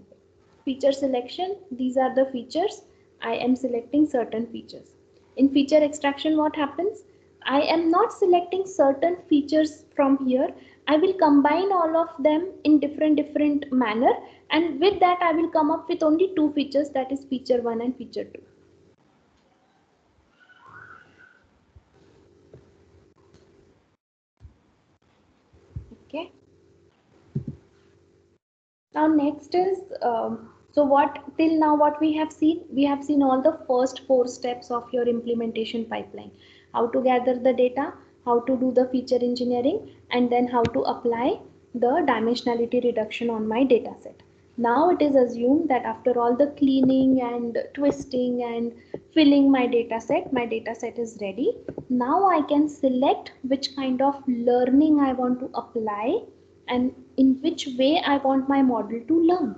Feature selection, these are the features. I am selecting certain features. In feature extraction, what happens? I am not selecting certain features from here. I will combine all of them in different manner, and with that I will come up with only two features, that is feature 1 and feature 2. Okay. Now next is so what till now what we have seen? We have seen all the first four steps of your implementation pipeline. How to gather the data, how to do the feature engineering, and then how to apply the dimensionality reduction on my data set. Now it is assumed that after all the cleaning and twisting and filling my data set is ready. Now I can select which kind of learning I want to apply and in which way I want my model to learn,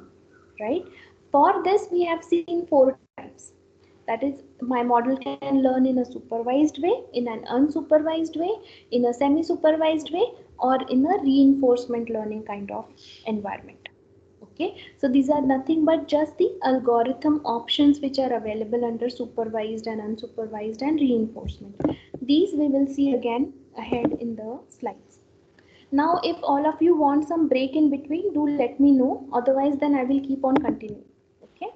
right? For this, we have seen four types. That is, my model can learn in a supervised way, in an unsupervised way, in a semi-supervised way, or in a reinforcement learning kind of environment. Okay, so these are nothing but just the algorithm options which are available under supervised and unsupervised and reinforcement. These we will see again ahead in the slides. Now if all of you want some break in between, do let me know, otherwise then I will keep on continuing. Okay,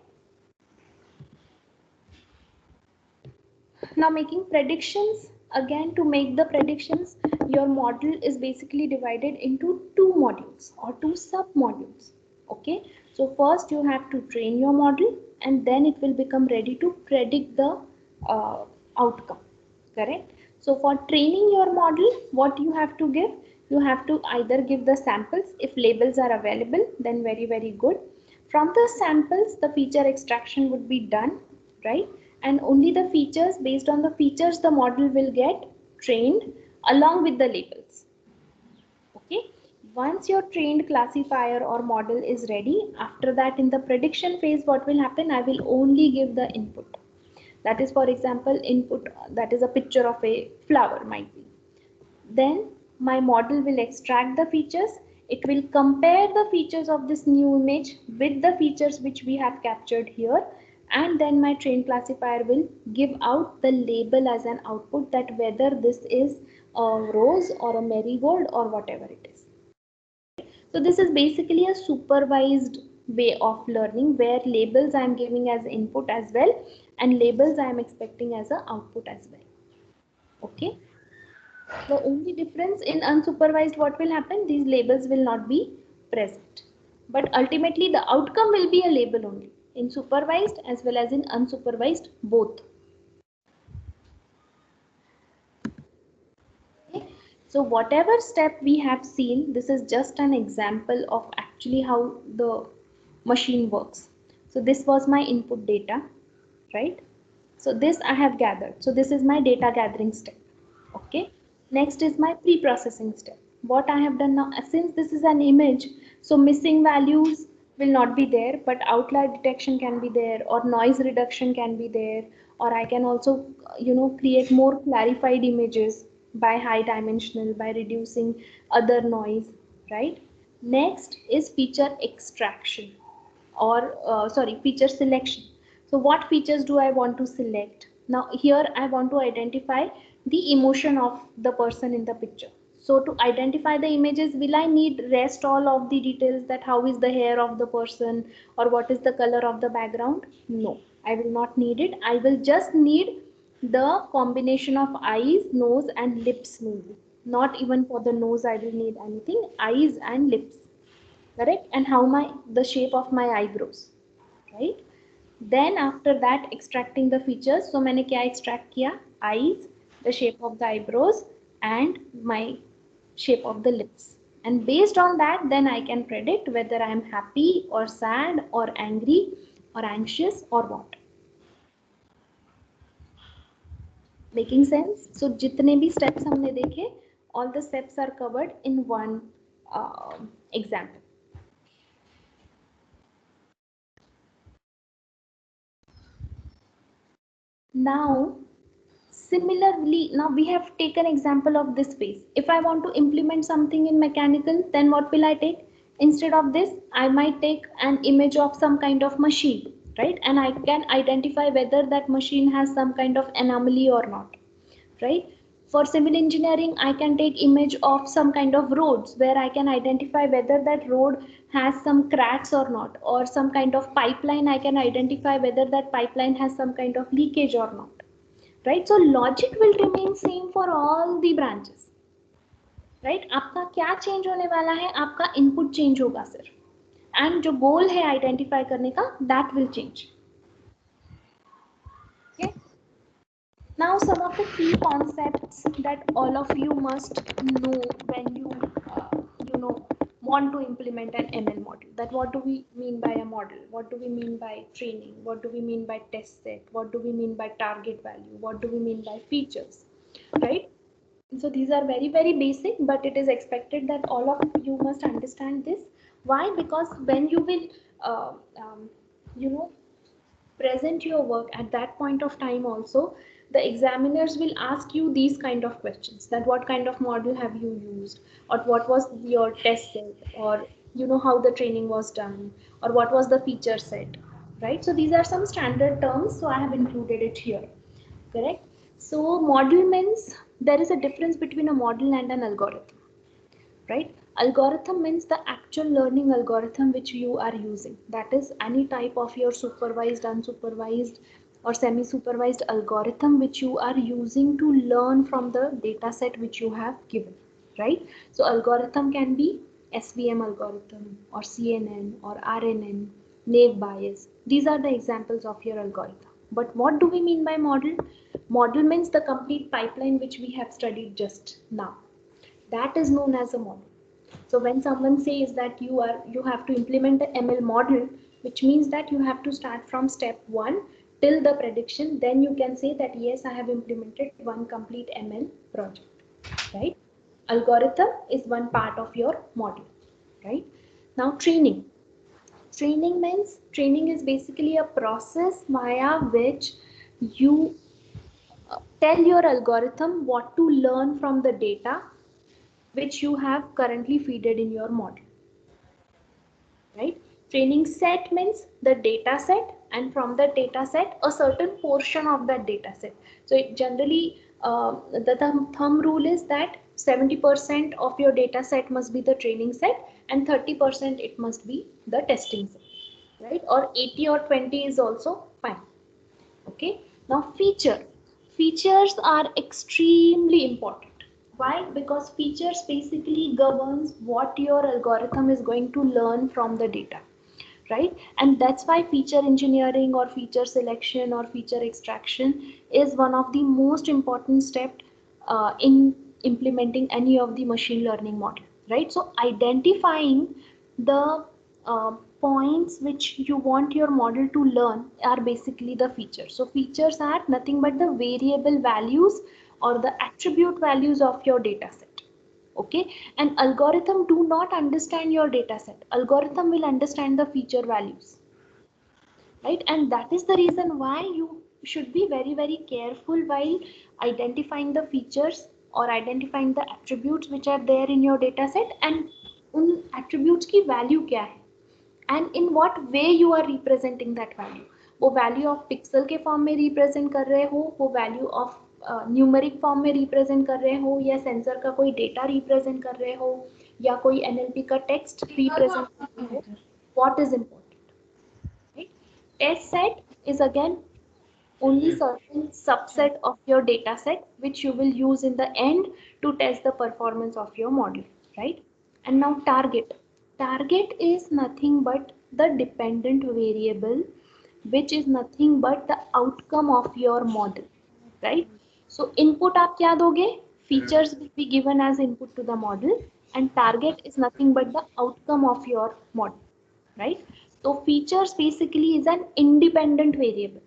now making predictions. Again, to make the predictions, your model is basically divided into two modules or two sub modules. Okay, so first you have to train your model and then it will become ready to predict the uh, outcome. Correct. So for training your model, what you have to give, you have to either give the samples. If labels are available, then very very good. From the samples the feature extraction would be done, right? And only the features, based on the features the model will get trained along with the labels. Okay, once your trained classifier or model is ready, after that in the prediction phase what will happen, I will only give the input. That is, for example, input that is a picture of a flower might be. Then my model will extract the features. It will compare the features of this new image with the features which we have captured here, and then my trained classifier will give out the label as an output, that whether this is a rose or a marigold or whatever it is. So this is basically a supervised way of learning where labels I am giving as input as well and labels I am expecting as a output as well. Okay. The only difference in unsupervised, what will happen? These labels will not be present. But ultimately the outcome will be a label only in supervised as well as in unsupervised both. Okay. So whatever step we have seen, this is just an example of actually how the machine works. So this was my input data, right? So this I have gathered. So this is my data gathering step. Okay. Next is my pre-processing step. What I have done now, since this is an image, so missing values will not be there, but outlier detection can be there, or noise reduction can be there, or I can also, create more clarified images by high dimensional, by reducing other noise, right? Next is feature extraction or feature selection. So what features do I want to select? Now here I want to identify the emotion of the person in the picture. So to identify the images, will I need rest all of the details, that how is the hair of the person or what is the color of the background? No, I will not need it. I will just need the combination of eyes, nose and lips mainly. Not even for the nose I will need anything, eyes and lips, correct? And how my the shape of my eyebrows, right? Then after that extracting the features, so मैंने क्या extract किया? Eyes, the shape of the eyebrows and my shape of the lips, and based on that then I can predict whether I am happy or sad or angry or anxious or what. Making sense? So जितने भी steps हमने देखे, all the steps are covered in one example. Now similarly, now we have taken example of this phase. If I want to implement something in mechanical, then what will I take? Instead of this, I might take an image of some kind of machine, right? And I can identify whether that machine has some kind of anomaly or not, right? For civil engineering, I can take image of some kind of roads where I can identify whether that road has some cracks or not, or some kind of pipeline, I can identify whether that pipeline has some kind of leakage or not, right? So logic will remain same for all the branches, right? आपका क्या change होने वाला है? आपका input change होगा सिर्फ, and जो गोल है आइडेंटिफाई करने का, that will change. Okay. Now some of the key concepts that all of you must know when you you know want to implement an ML model. That what do we mean by a model? What do we mean by training? What do we mean by test set? What do we mean by target value? What do we mean by features? Right? So these are very very basic, but it is expected that all of you must understand this. Why? Because when you will uh, um, you know present your work at that point of time also, the examiners will ask you these kind of questions, that what kind of model have you used, or what was your test set, or you know how the training was done or what was the feature set, right? So these are some standard terms, so I have included it here, correct? So model means there is a difference between a model and an algorithm, right? Algorithm means the actual learning algorithm which you are using. That is any type of your supervised, unsupervised, or semi-supervised algorithm which you are using to learn from the data set which you have given, right? So algorithm can be SVM algorithm or CNN or RNN, naive Bayes. These are the examples of your algorithm. But what do we mean by model? Model means the complete pipeline which we have studied just now. That is known as a model. So when someone says that you have to implement the ML model, which means that you have to start from step 1 till the prediction, then you can say that yes, I have implemented one complete ML project, right? Algorithm is one part of your model, right? Now training means training is basically a process via which you tell your algorithm what to learn from the data which you have currently fed in your model, right? Training set means the data set, and from the data set a certain portion of that data set. So it generally the thumb rule is that 70% of your data set must be the training set and 30% it must be the testing set, right? Or 80 or 20 is also fine. Okay, now features are extremely important. Why? Because features basically governs what your algorithm is going to learn from the data, right? And that's why feature engineering or feature selection or feature extraction is one of the most important steps in implementing any of the machine learning model, right? So identifying the points which you want your model to learn are basically the features. So features are nothing but the variable values or the attribute values of your data set. Okay, and algorithm do not understand your data set. Algorithm will understand the feature values, right? And that is the reason why you should be very careful while identifying the features or identifying the attributes which are there in your data set, and उन attributes की value क्या है and in what way you are representing that value. वो value of pixel के form में represent कर रहे हो, वो value of न्यूमेरिक फॉर्म में रिप्रेजेंट कर रहे हो, या सेंसर का कोई डेटा रिप्रेजेंट कर रहे हो, या कोई एनएलपी का टेक्स्ट रिप्रेजेंट कर रहे हो, what is important, right? Test set is again only certain subset of your data set which you will use in the end to test the performance of your model, right? And now target is nothing but the dependent variable which is nothing but the outcome of your model, right? So input आप क्या दोगे? Features will be given as input to the model, and target is nothing but the outcome of your model, right? So features basically is an independent variable,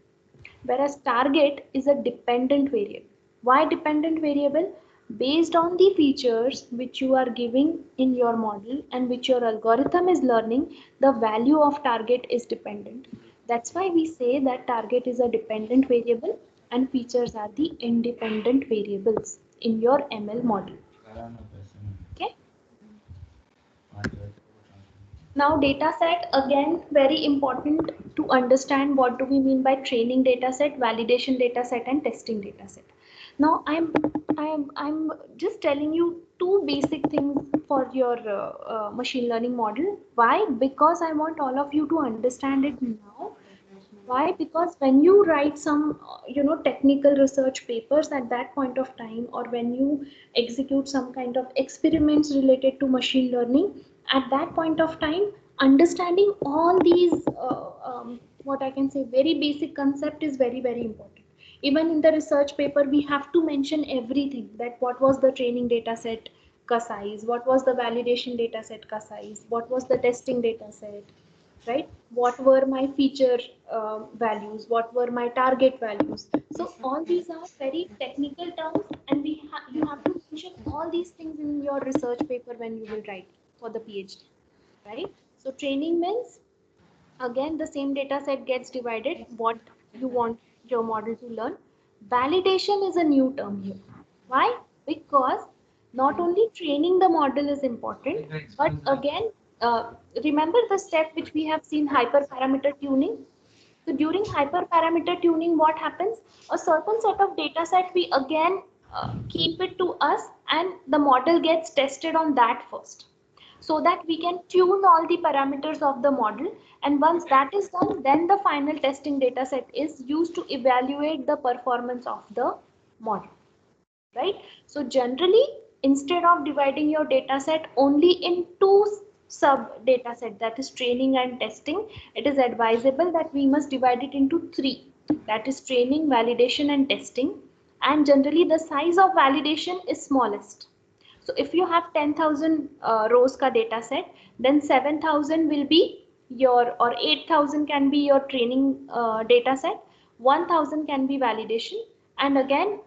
whereas target is a dependent variable. Why dependent variable? Based on the features which you are giving in your model and which your algorithm is learning, the value of target is dependent. That's why we say that target is a dependent variable and features are the independent variables in your ML model. Okay. Now data set, again very important to understand what do we mean by training data set, validation data set, and testing data set. Now I'm just telling you two basic things for your machine learning model. Why? Because I want all of you to understand it now. Why? Because when you write some, technical research papers at that point of time, or when you execute some kind of experiments related to machine learning, at that point of time, understanding all these, what I can say, very basic concept is very important. Even in the research paper, we have to mention everything, that what was the training data set ka size, what was the validation data set ka size, what was the testing data set, right? What were my feature values, what were my target values. So all these are very technical terms, and you have to mention all these things in your research paper when you will write for the PhD, right? So training means again the same data set gets divided what you want your model to learn. Validation is a new term here. Why? Because not only training the model is important, but again remember the step which we have seen, hyperparameter tuning? So during hyperparameter tuning, what happens? A certain set of data set, we again keep it to us, and the model gets tested on that first, so that we can tune all the parameters of the model. And once that is done, then the final testing data set is used to evaluate the performance of the model, right? So generally, instead of dividing your data set only in two sub data set, that is training and testing, it is advisable that we must divide it into three, that is training, validation and testing. And generally the size of validation is smallest. So if you have 10,000 rows ka data set, then 7,000 will be your, or 8,000 can be your training data set, 1,000 can be validation, and again,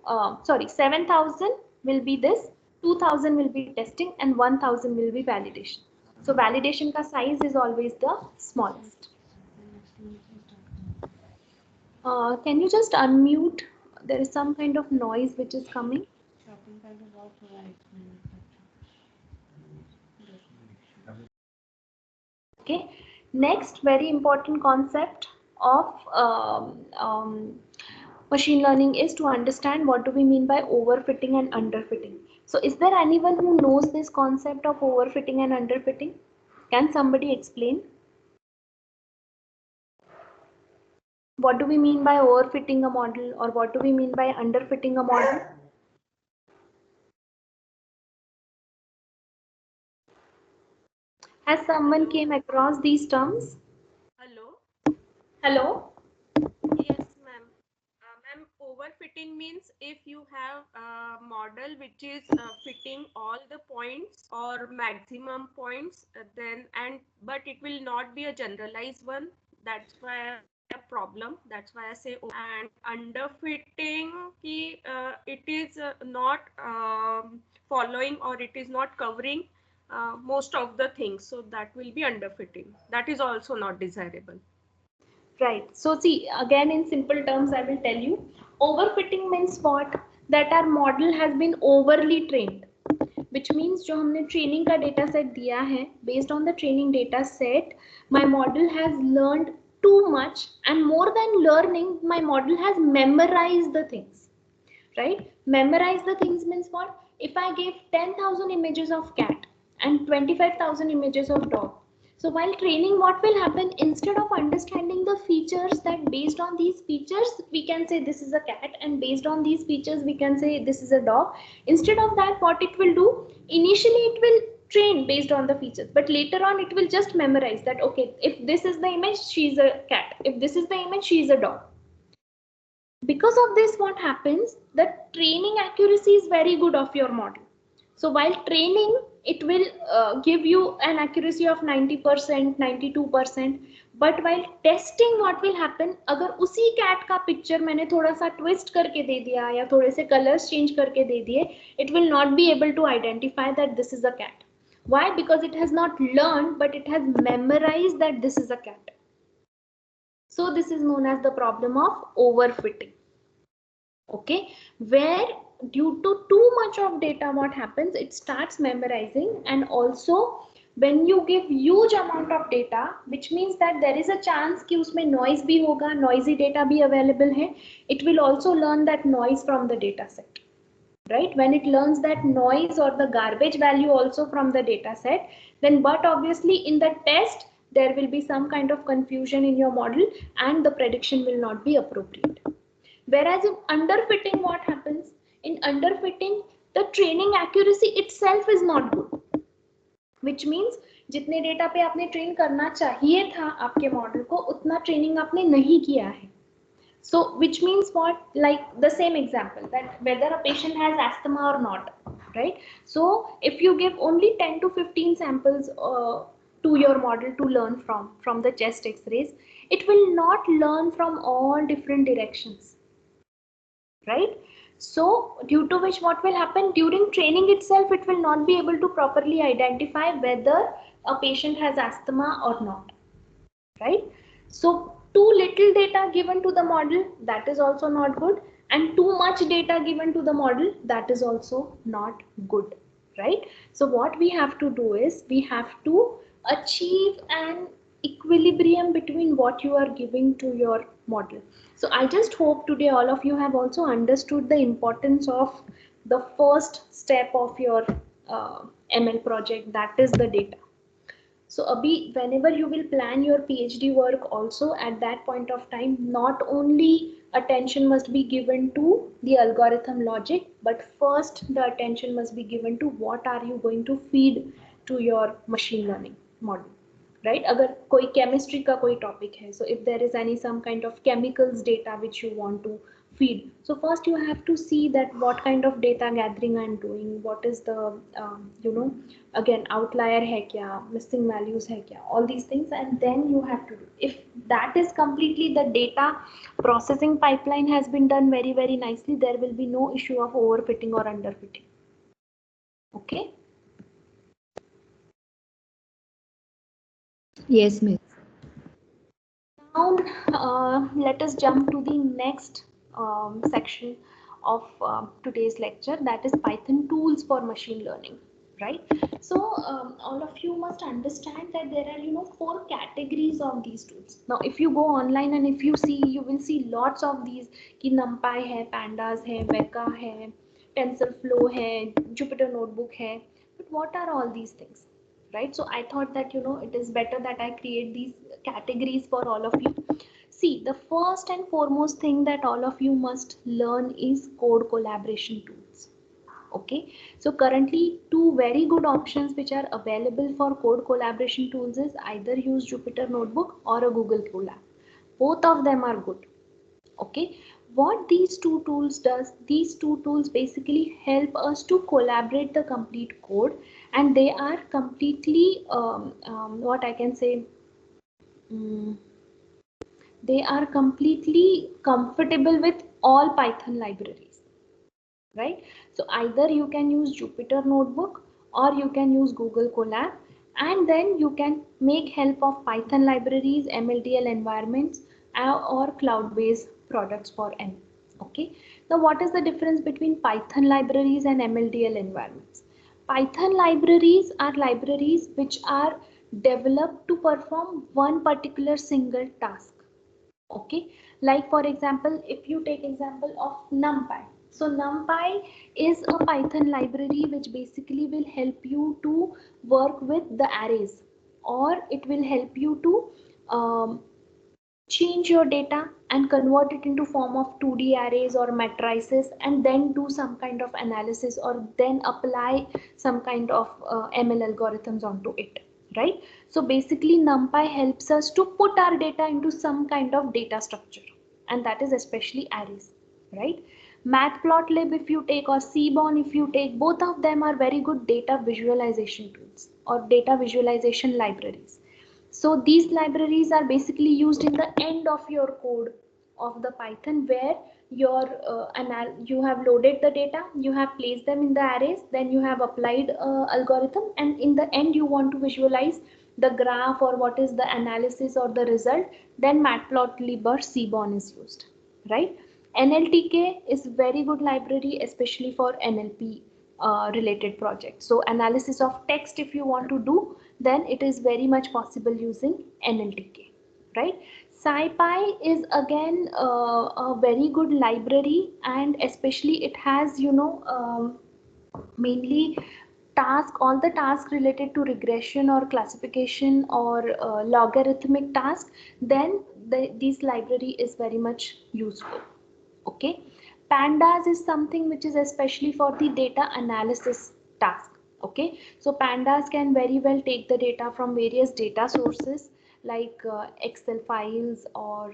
sorry, 7,000 will be this, 2,000 will be testing, and 1,000 will be validation. So validation ka size is always the smallest. Can you just unmute? There is some kind of noise which is coming. Okay. Next, very important concept of machine learning is to understand what do we mean by overfitting and underfitting. So is there anyone who knows this concept of overfitting and underfitting? Can somebody explain? What do we mean by overfitting a model, or what do we mean by underfitting a model? Has someone came across these terms?
Hello.
Hello?
Yes, ma'am. Ma'am, overfitting means if you have a model which is fitting all the points or maximum points, then and but it will not be a generalized one. That's why a problem. That's why I say and underfitting ki, it is not following, or it is not covering most of the things. So that will be underfitting. That is also not desirable.
Right. So see, again in simple terms, I will tell you. Overfitting means what? That our model has been overly trained. Which means जो हमने training का data set दिया है, based on the training data set, my model has learned too much, and more than learning, my model has memorized the things. Right? Memorize the things means what? If I give 10,000 images of cat and 25,000 images of dog, so while training, what will happen? Instead of understanding the features, that based on these features we can say this is a cat, and based on these features we can say this is a dog, instead of that, what it will do? Initially it will train based on the features, but later on it will just memorize that, okay, if this is the image, she's a cat, if this is the image, she's a dog. Because of this, what happens? The training accuracy is very good of your model. So while training, it will give you an accuracy of 90%, 92%. But while testing, what will happen? अगर उसी cat का picture मैंने थोड़ा सा twist करके दे दिया, या थोड़े से colors change करके दे दिए, it will not be able to identify that this is a cat. Why? Because it has not learned, but it has memorized that this is a cat. So this is known as the problem of overfitting. Okay, where due to too much of data, what happens? It starts memorizing, and also when you give huge amount of data, which means that there is a chance कि उसमें noise भी होगा, noisy data भी available है, it will also learn that noise from the data set. Right? When it learns that noise or the garbage value also from the data set, then but obviously in the test there will be some kind of confusion in your model, and the prediction will not be appropriate. Whereas in underfitting, what happens? In underfitting, the training accuracy itself is not good. Which means जितने data पे आपने train करना चाहिए था आपके model को, उतना training आपने नहीं किया है. So which means what? Like the same example, that whether a patient has asthma or not, right? So if you give only 10 to 15 samples to your model to learn from the chest x-rays, it will not learn from all different directions, right? So due to which, what will happen? During training itself, it will not be able to properly identify whether a patient has asthma or not, right? So too little data given to the model, that is also not good, and too much data given to the model, that is also not good, right? So what we have to do is, we have to achieve an equilibrium between what you are giving to your model. So I just hope today all of you have also understood the importance of the first step of your ML project, that is the data. So Abhi, whenever you will plan your PhD work also, at that point of time, not only attention must be given to the algorithm logic, but first the attention must be given to what are you going to feed to your machine learning model. Right अगर कोई chemistry का कोई topic है so if there is any some kind of chemicals data which you want to feed, so first you have to see that what kind of data gathering I'm doing, what is the you know again outlier hai kya, missing values hai kya, all these things, and then you have to do. If that is completely, the data processing pipeline has been done very very nicely, there will be no issue of overfitting or underfitting. Okay.
Yes, miss.
Now, let us jump to the next section of today's lecture, that is Python tools for machine learning. Right. So all of you must understand that there are four categories of these tools. Now, if you go online and if you see, you will see lots of these. कि NumPy है, Pandas है, Weka है, TensorFlow है, Jupyter Notebook है. But what are all these things? Right, so I thought that it is better that I create these categories for all of you. See, the first and foremost thing that all of you must learn is code collaboration tools. Okay, so currently two very good options which are available for code collaboration tools is either use Jupyter Notebook or a Google Colab. Both of them are good. Okay, what these two tools does, these two tools basically help us to collaborate the complete code, and they are completely what I can say, um, they are completely comfortable with all Python libraries, right? So either you can use Jupyter Notebook or you can use Google Colab, and then you can make help of Python libraries, MLDL environments, or cloud-based products for M. Okay. Now, what is the difference between Python libraries and MLDL environments? Python libraries are libraries which are developed to perform one particular single task. Okay, like for example, if you take example of NumPy, so NumPy is a Python library which basically will help you to work with the arrays, or it will help you to change your data and convert it into form of 2D arrays or matrices, and then do some kind of analysis, or then apply some kind of ML algorithms onto it, right? So basically NumPy helps us to put our data into some kind of data structure, and that is especially arrays, right? Matplotlib if you take, or Seaborn if you take, both of them are very good data visualization tools or data visualization libraries. So these libraries are basically used in the end of your code of the Python, where your you have loaded the data, you have placed them in the arrays, then you have applied algorithm, and in the end you want to visualize the graph or what is the analysis or the result, then Matplotlib or Seaborn is used, right? NLTK is very good library, especially for NLP related projects. So analysis of text, if you want to do, then it is very much possible using NLTK, right? SciPy is again a very good library, and especially it has mainly all the tasks related to regression or classification or logarithmic task, then this library is very much useful. Okay, Pandas is something which is especially for the data analysis task. Okay, so Pandas can very well take the data from various data sources like Excel files or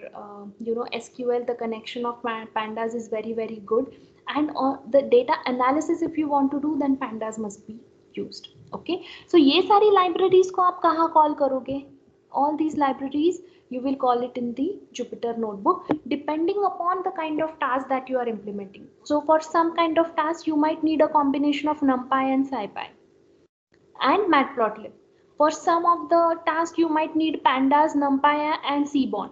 SQL. The connection of Pandas is very very good, and the data analysis if you want to do, then Pandas must be used. Okay, so ये सारी libraries को आप कहाँ call करोगे? All these libraries you will call it in the Jupyter Notebook, depending upon the kind of task that you are implementing. So for some kind of task you might need a combination of NumPy and SciPy and Matplotlib. For some of the tasks you might need Pandas, NumPy and Seaborn.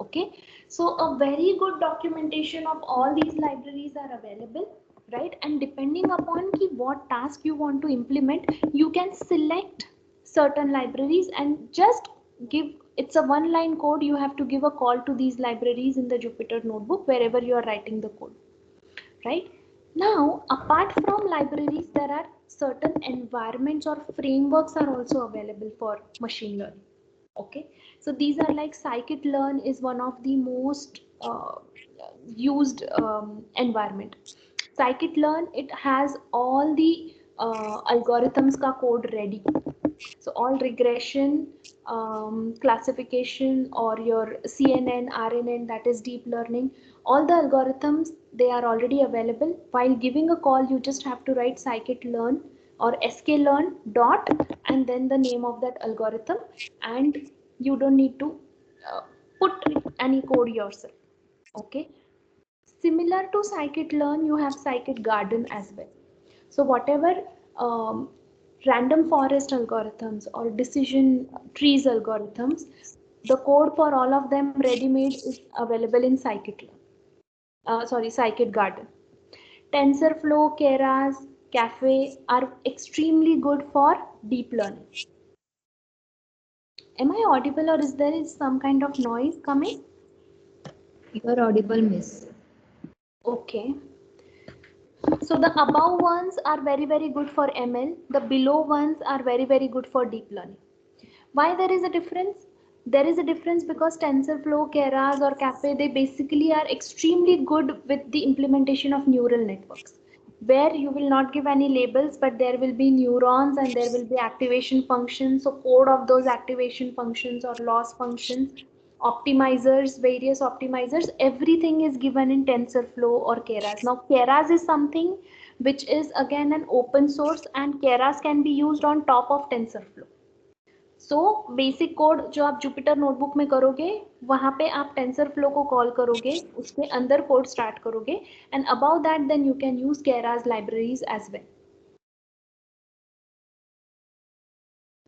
Okay, so a very good documentation of all these libraries are available, right? And depending upon what task you want to implement, you can select certain libraries and just give, it's a one line code, you have to give a call to these libraries in the Jupyter notebook wherever you are writing the code, right? Now, apart from libraries, there are certain environments or frameworks are also available for machine learning. Okay, so these are like scikit-learn is one of the most used environment. Scikit-learn, it has all the algorithms ka code ready. So all regression, classification, or your CNN, RNN, that is deep learning, all the algorithms, they are already available. While giving a call, you just have to write scikit-learn or sklearn dot and then the name of that algorithm, and you don't need to uh, put any code yourself. Okay. Similar to scikit-learn, you have scikit-garden as well. So whatever um, random forest algorithms or decision trees algorithms, the code for all of them ready-made is available in scikit-learn. Scikit-garden. TensorFlow, Keras, Caffe are extremely good for deep learning. Am I audible or is there some kind of noise coming?
You are audible, miss.
Okay. So the above ones are very, very good for ML. The below ones are very, very good for deep learning. Why there is a difference? There is a difference because TensorFlow, Keras or Caffe, they basically are extremely good with the implementation of neural networks, where you will not give any labels, but there will be neurons and there will be activation functions. So code of those activation functions or loss functions, optimizers, various optimizers, everything is given in TensorFlow or Keras. Now Keras is something which is again an open source, and Keras can be used on top of TensorFlow. So basic code जो आप Jupyter notebook में करोगे वहां पे आप tensor flow को call करोगे, उसके अंदर कोड स्टार्ट करोगे, and about that then you can use Keras libraries as well.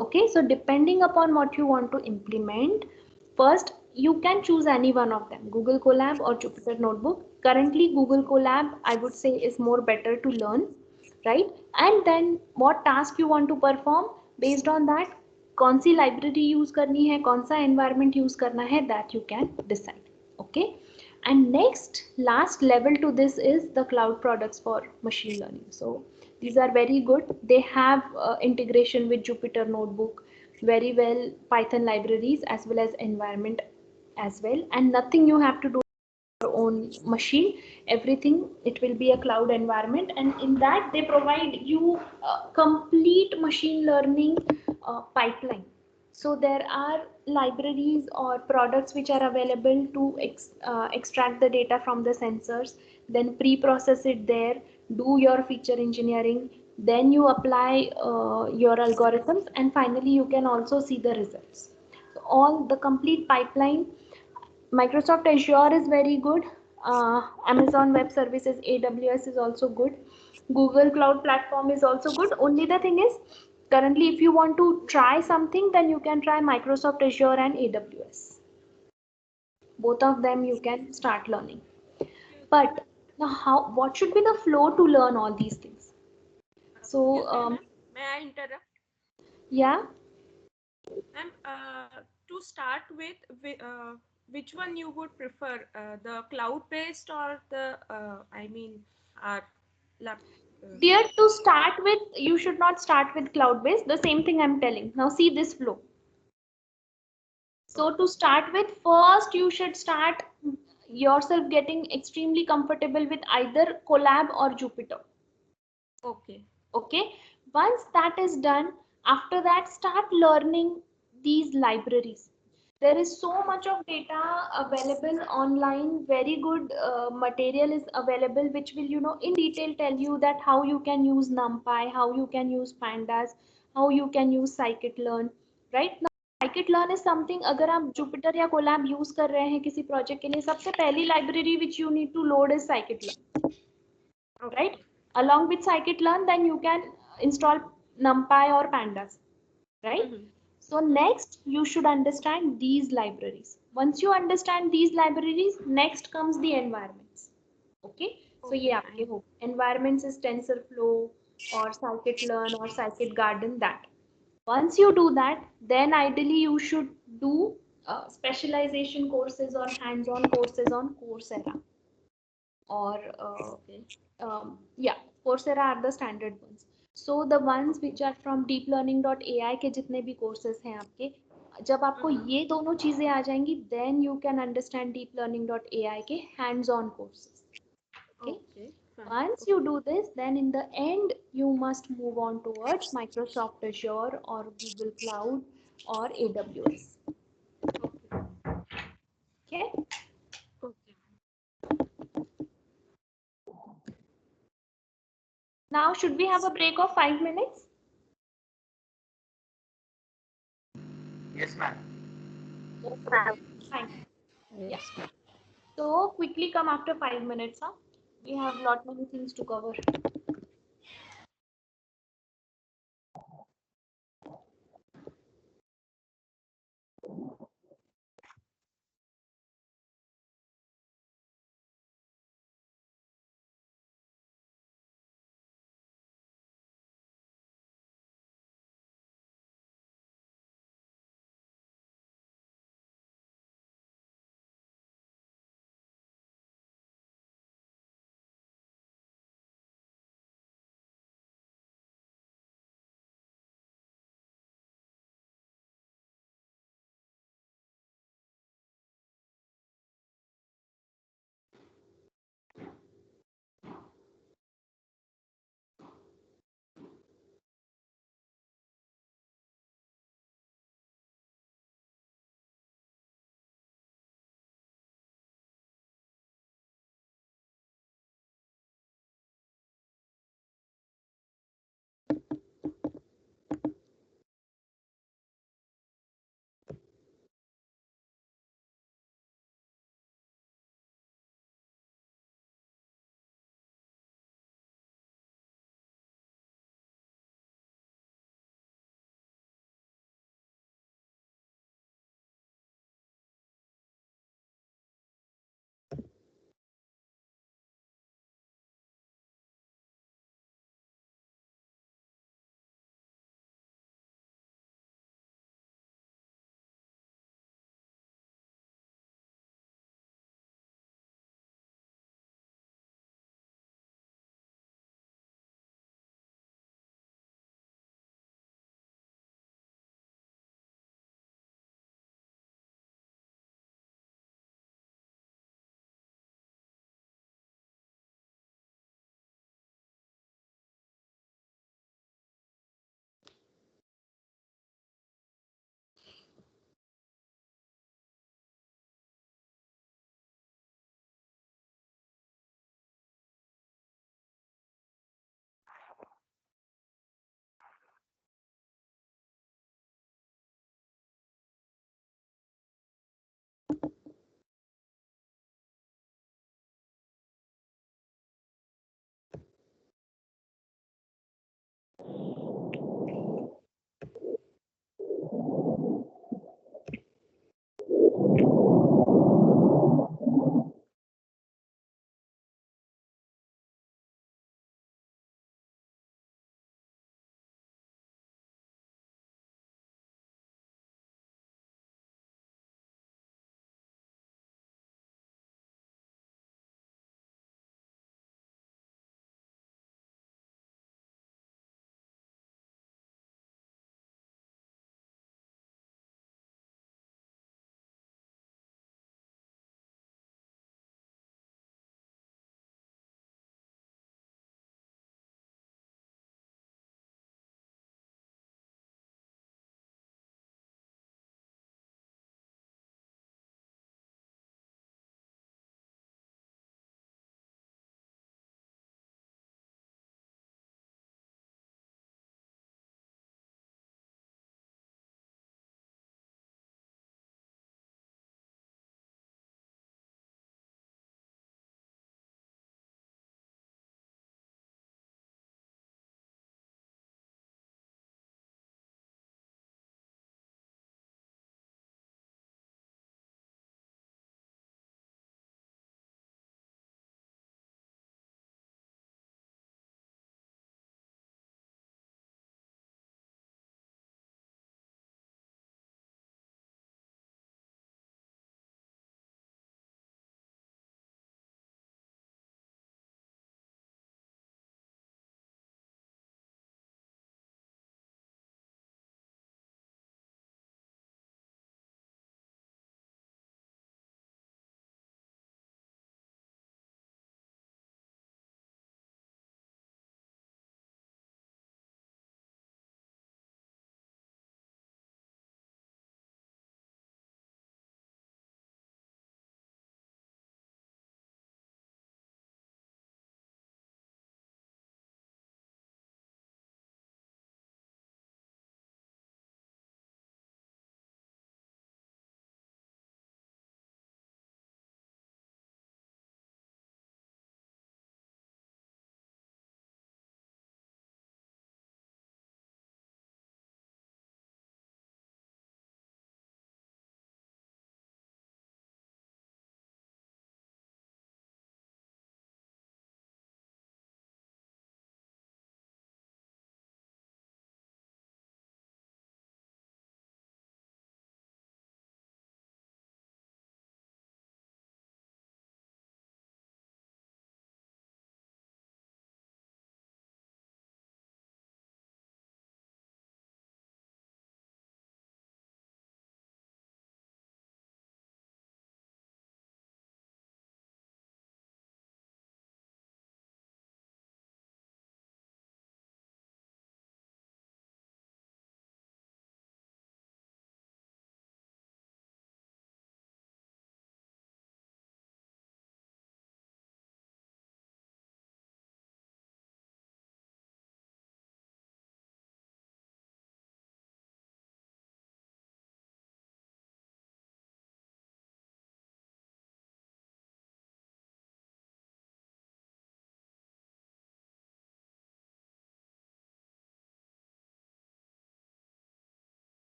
Okay, so depending upon what you want to implement, first you can choose any one of them, Google Colab or Jupyter Notebook. Currently Google Colab I would say is more better to learn, right? And then what task you want to perform, based on that कौन सी library use करनी है, कौन सा environment use करना है, that you can decide. Okay, and next last level to this is the cloud products for machine learning. So these are very good. They have integration with Jupyter Notebook, very well, Python libraries as well as environment as well, and nothing you have to do your own machine. Everything, it will be a cloud environment, and in that they provide you a complete machine learning pipeline. So there are libraries or products which are available to extract the data from the sensors, then pre-process it there, do your feature engineering, then you apply your algorithms, and finally you can also see the results. So all the complete pipeline. Microsoft Azure is very good. Amazon Web Services, AWS is also good. Google Cloud Platform is also good. Only the thing is, currently, if you want to try something, then you can try Microsoft Azure and AWS. Both of them you can start learning. But now, what should be the flow to learn all these things? So,
Excuse me, ma'am. May I interrupt?
yeah.
Ma'am, to start with, which one you would prefer, the cloud-based or the, uh, lap, uh,
Dear, to start with, you should not start with cloud-based. The same thing I'm telling. Now, see this flow. So to start with, first you should start yourself getting extremely comfortable with either Colab or Jupyter.
okay.
Okay. Once that is done, after that start learning these libraries. There is so much of data available online. Very good material is available, which will, in detail tell you that how you can use NumPy, how you can use Pandas, how you can use scikit-learn, right? scikit-learn is something, अगर आप Jupyter या Colab use कर रहे हैं किसी project के लिए, सबसे पहली library which you need to load is scikit-learn, right?
Okay.
Along with scikit-learn, then you can install NumPy or Pandas, right?
Mm-hmm.
So
Mm-hmm.
next you should understand these libraries. Once you understand these libraries, next comes the environments. Okay, so
Okay,
ये आपके
fine.
हो environments is TensorFlow or scikit-learn or scikit-garden, that. Once you do that, then ideally you should do specialization courses or hands-on courses on Coursera or
Okay.
yeah, Coursera are the standard ones. So the ones which are from deeplearning.ai के जितने भी courses हैं आपके, जब आपको ये दोनों चीजें आ जाएंगी, then you can understand deeplearning.ai के hands-on courses. Okay.
Okay. Fine.
Once you do this, then in the end, you must move on towards Microsoft Azure or Google Cloud or AWS.
Okay.
Okay.
Okay.
Now, should we have a break of 5 minutes?
Yes, ma'am.
Okay, fine. Yeah.
Yes.
So quickly come after 5 minutes, huh? We have lot many things to cover.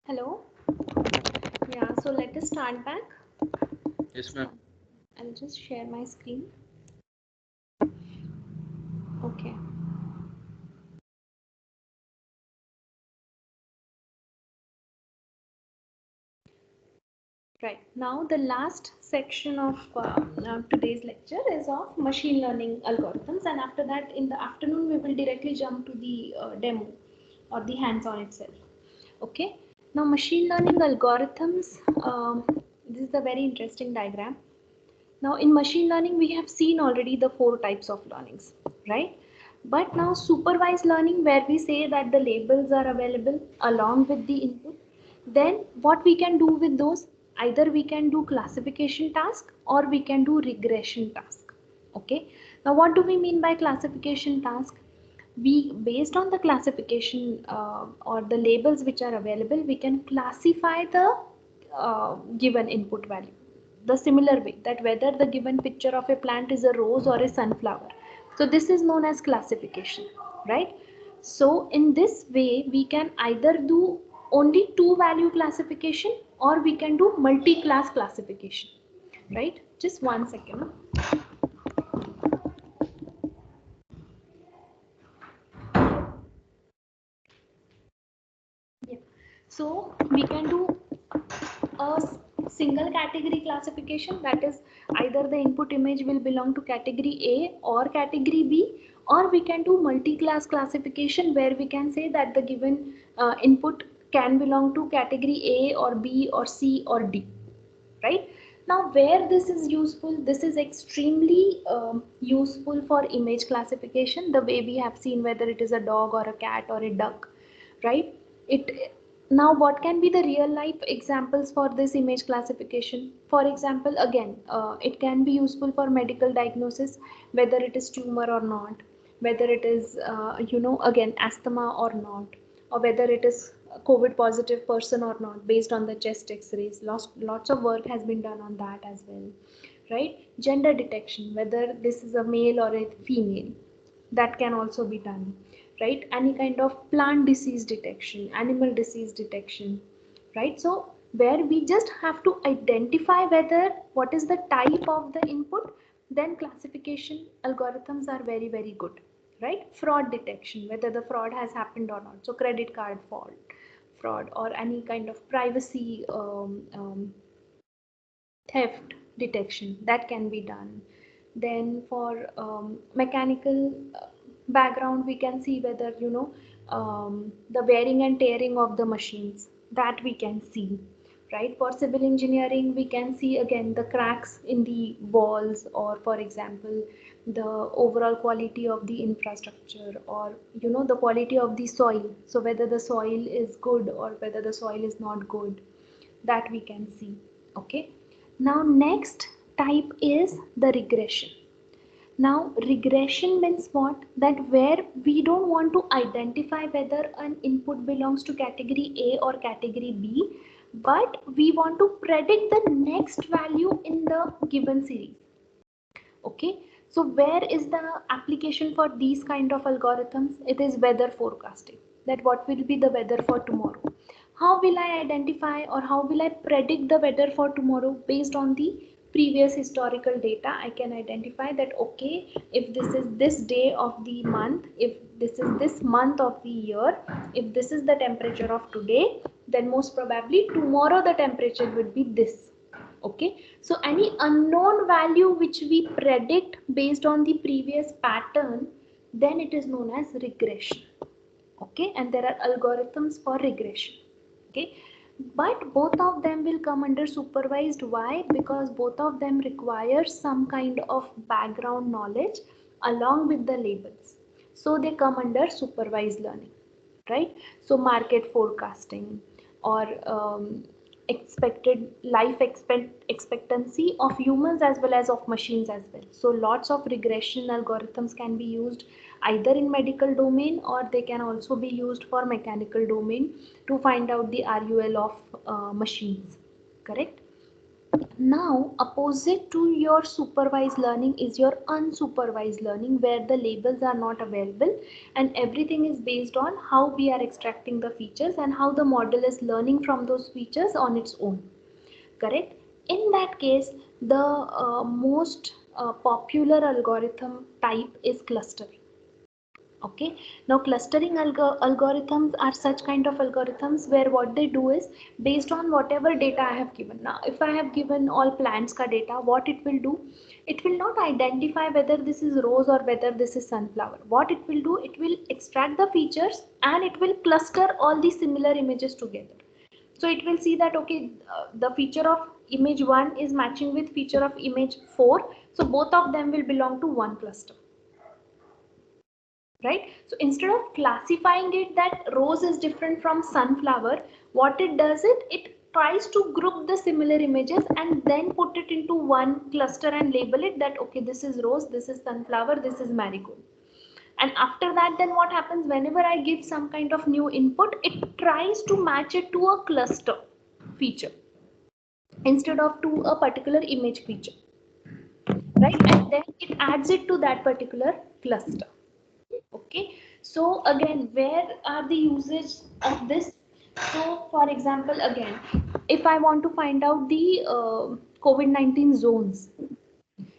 Hello. Yeah, so let us start back.
Yes, ma'am.
I'll just share my screen. Okay. Right. Now the last section of today's lecture is of machine learning algorithms, and after that in the afternoon we will directly jump to the demo or the hands-on itself. Okay. Now machine learning algorithms, this is a very interesting diagram. Now in machine learning, we have seen already the four types of learnings, right? But now supervised learning, where we say that the labels are available along with the input, then what we can do with those, either we can do classification task or we can do regression task. Okay. Now what do we mean by classification task? We, based on the classification or the labels which are available, we can classify the given input value the similar way, that whether the given picture of a plant is a rose or a sunflower. So this is known as classification, right? So in this way we can either do only two value classification or we can do multi-class classification, right? Just one second. Yeah. So we can do a single category classification, that is either the input image will belong to category A or category B, or we can do multi-class classification where we can say that the given input can belong to category A or B or C or D, right? Now where this is useful, this is extremely useful for image classification, the way we have seen whether it is a dog or a cat or a duck, right? It, now what can be the real life examples for this image classification? For example, again, it can be useful for medical diagnosis, whether it is tumor or not, whether it is again asthma or not, or whether it is a COVID positive person or not, based on the chest x-rays. Lots of work has been done on that as well, right? Gender detection, whether this is a male or a female, that can also be done, right? Any kind of plant disease detection, animal disease detection, right? So where we just have to identify whether what is the type of the input, then classification algorithms are very very good, right? Fraud detection, whether the fraud has happened or not, so credit card fraud or any kind of privacy theft detection, that can be done. Then for mechanical background, we can see whether the wearing and tearing of the machines, that we can see, right? For civil engineering, we can see again the cracks in the walls, or for example the overall quality of the infrastructure, or the quality of the soil, so whether the soil is good or whether the soil is not good, that we can see. Okay. Now next type is the regression. Now regression means what? That where we don't want to identify whether an input belongs to category A or category B, but we want to predict the next value in the given series. Okay. So where is the application for these kind of algorithms? It is weather forecasting, that what will be the weather for tomorrow. How will I identify or how will I predict the weather for tomorrow? Based on the previous historical data, I can identify that okay, if this is this day of the month, if this is this month of the year, if this is the temperature of today, then most probably tomorrow the temperature would be this. Okay. So any unknown value which we predict based on the previous pattern, then it is known as regression. Okay. And there are algorithms for regression. Okay. But both of them will come under supervised. Why? Because both of them require some kind of background knowledge along with the labels, so they come under supervised learning, right? So market forecasting, or expected expectancy of humans as well as of machines as well. So lots of regression algorithms can be used either in medical domain, or they can also be used for mechanical domain to find out the RUL of machines, correct? Now, opposite to your supervised learning is your unsupervised learning, where the labels are not available and everything is based on how we are extracting the features and how the model is learning from those features on its own. Correct? In that case, the most popular algorithm type is clustering. Okay, now clustering algorithms are such kind of algorithms where what they do is based on whatever data I have given. Now if I have given all plants ka data, what it will do, it will not identify whether this is rose or whether this is sunflower. What it will do, it will extract the features and it will cluster all the similar images together. So it will see that okay, the feature of image 1 is matching with feature of image 4, so both of them will belong to one cluster, right? So instead of classifying it that rose is different from sunflower, what it does, it tries to group the similar images and then put it into one cluster and label it that okay, this is rose, this is sunflower, this is marigold. And after that, then what happens, whenever I give some kind of new input, it tries to match it to a cluster feature instead of to a particular image feature, right? And then it adds it to that particular cluster. Okay, so again, where are the usage of this? So for example, again, if I want to find out the COVID-19 zones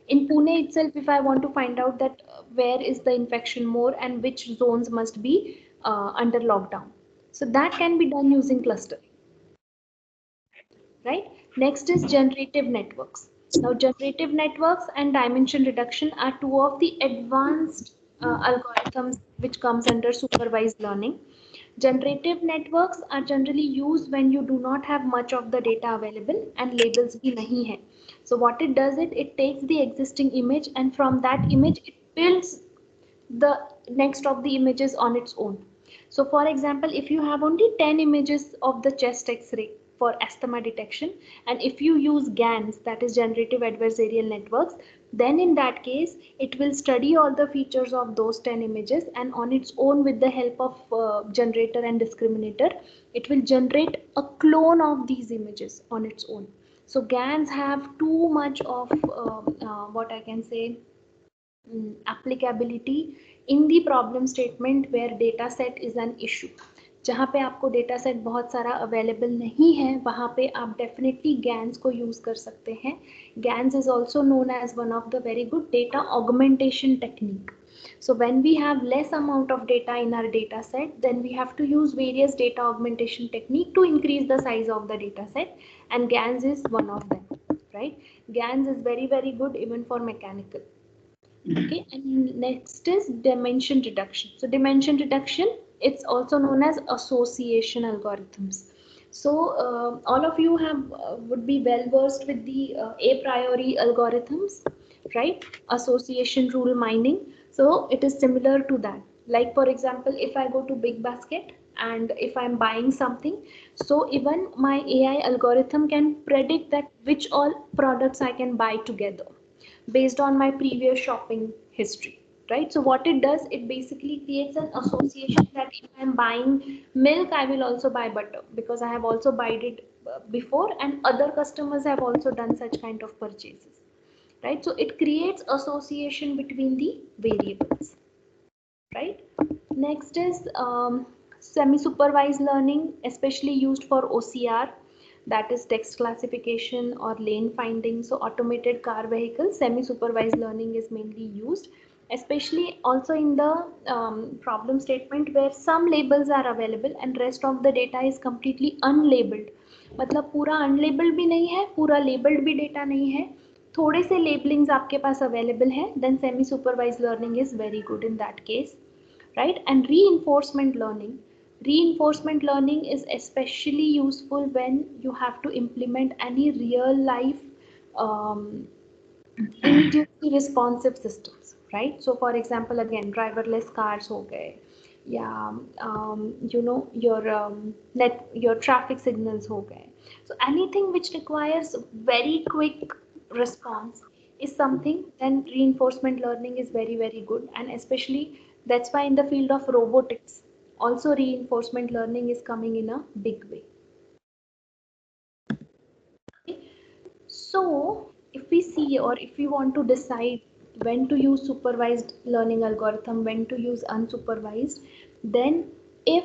in Pune itself, if I want to find out that where is the infection more and which zones must be under lockdown, so that can be done using clustering, right? Next is generative networks. Now, generative networks and dimension reduction are two of the advanced algorithms which comes under supervised learning. Generative networks are generally used when you do not have much of the data available and labels bhi nahi hai. So what it does, it takes the existing image and from that image it builds the next of the images on its own. So for example, if you have only 10 images of the chest x-ray for asthma detection, and if you use GANs, that is generative adversarial networks, then in that case it will study all the features of those 10 images and on its own, with the help of generator and discriminator, it will generate a clone of these images on its own. So GANs have too much of what I can say, applicability in the problem statement where data set is an issue. जहाँ पे आपको data set बहुत सारा available नहीं है, वहाँ पे आप डेफिनेटली गैन्स को यूज़ कर सकते हैं. GANs is also known as one of the very good data augmentation technique. So when we have less amount of data in our data set, then we have to use various data augmentation technique to increase the size of the data set, and GANs is one of them, right? GANs is very good even for mechanical. Okay, and next is dimension reduction. So dimension reduction, it's also known as association algorithms. So all of you have would be well versed with the a priori algorithms, right? Association rule mining. So it is similar to that. Like for example, if I go to Big Basket and if I'm buying something, so even my AI algorithm can predict that which all products I can buy together based on my previous shopping history, right? So what it does, it basically creates an association that if I'm buying milk, I will also buy butter because I have also bought it before and other customers have also done such kind of purchases, right? So it creates association between the variables, right? Next is semi-supervised learning, especially used for OCR, that is text classification or lane finding. So automated car vehicles, semi-supervised learning is mainly used, especially also in the problem statement where some labels are available and rest of the data is completely unlabeled. मतलब पूरा unlabeled भी नहीं है, पूरा labeled भी data नहीं है, थोड़े से labelings आपके पास available है, then semi supervised learning is very good in that case, right? And reinforcement learning is especially useful when you have to implement any real life um, immediately responsive systems, right? So for example, again, driverless cars हो गए, yeah, your traffic signals हो गए. So anything which requires very quick response is something, then reinforcement learning is very good, and especially that's why in the field of robotics also reinforcement learning is coming in a big way. So, if we see or if we want to decide when to use supervised learning algorithm, when to use unsupervised, then if,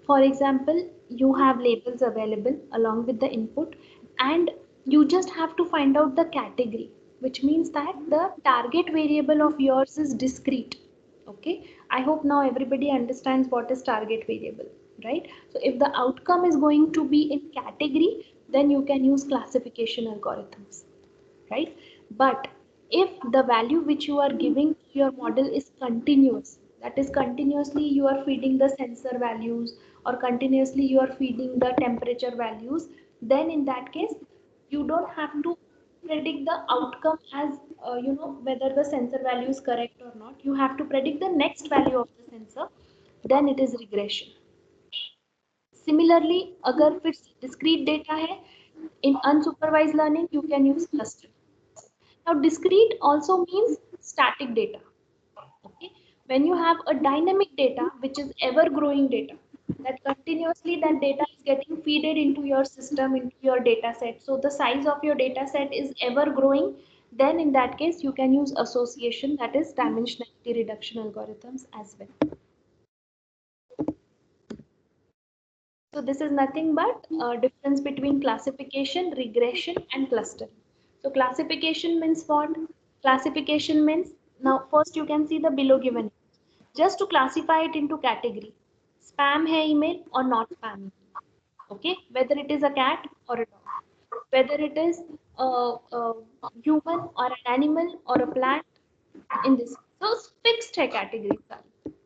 for example, you have labels available along with the input and you just have to find out the category, which means that the target variable of yours is discrete. Okay, I hope now everybody understands what is target variable, right? So if the outcome is going to be in category, then you can use classification algorithms, right? But if the value which you are giving to your model is continuous, that is continuously you are feeding the sensor values or continuously you are feeding the temperature values, then in that case you don't have to predict the outcome as whether the sensor value is correct or not. You have to predict the next value of the sensor, then it is regression. Similarly, अगर फिर discrete data है, in unsupervised learning you can use clustering. Now, discrete also means static data. Okay, when you have a dynamic data which is ever growing data, that continuously that data is getting fed into your system, into your data set, so the size of your data set is ever growing, then in that case you can use association, that is dimensionality reduction algorithms as well. So this is nothing but a difference between classification, regression and clustering. So classification means what? Classification means, now first you can see the below given. Just to classify it into category. Spam hai email or not spam email. Okay, whether it is a cat or a dog. Whether it is a human or an animal or a plant in this. So fixed hai category.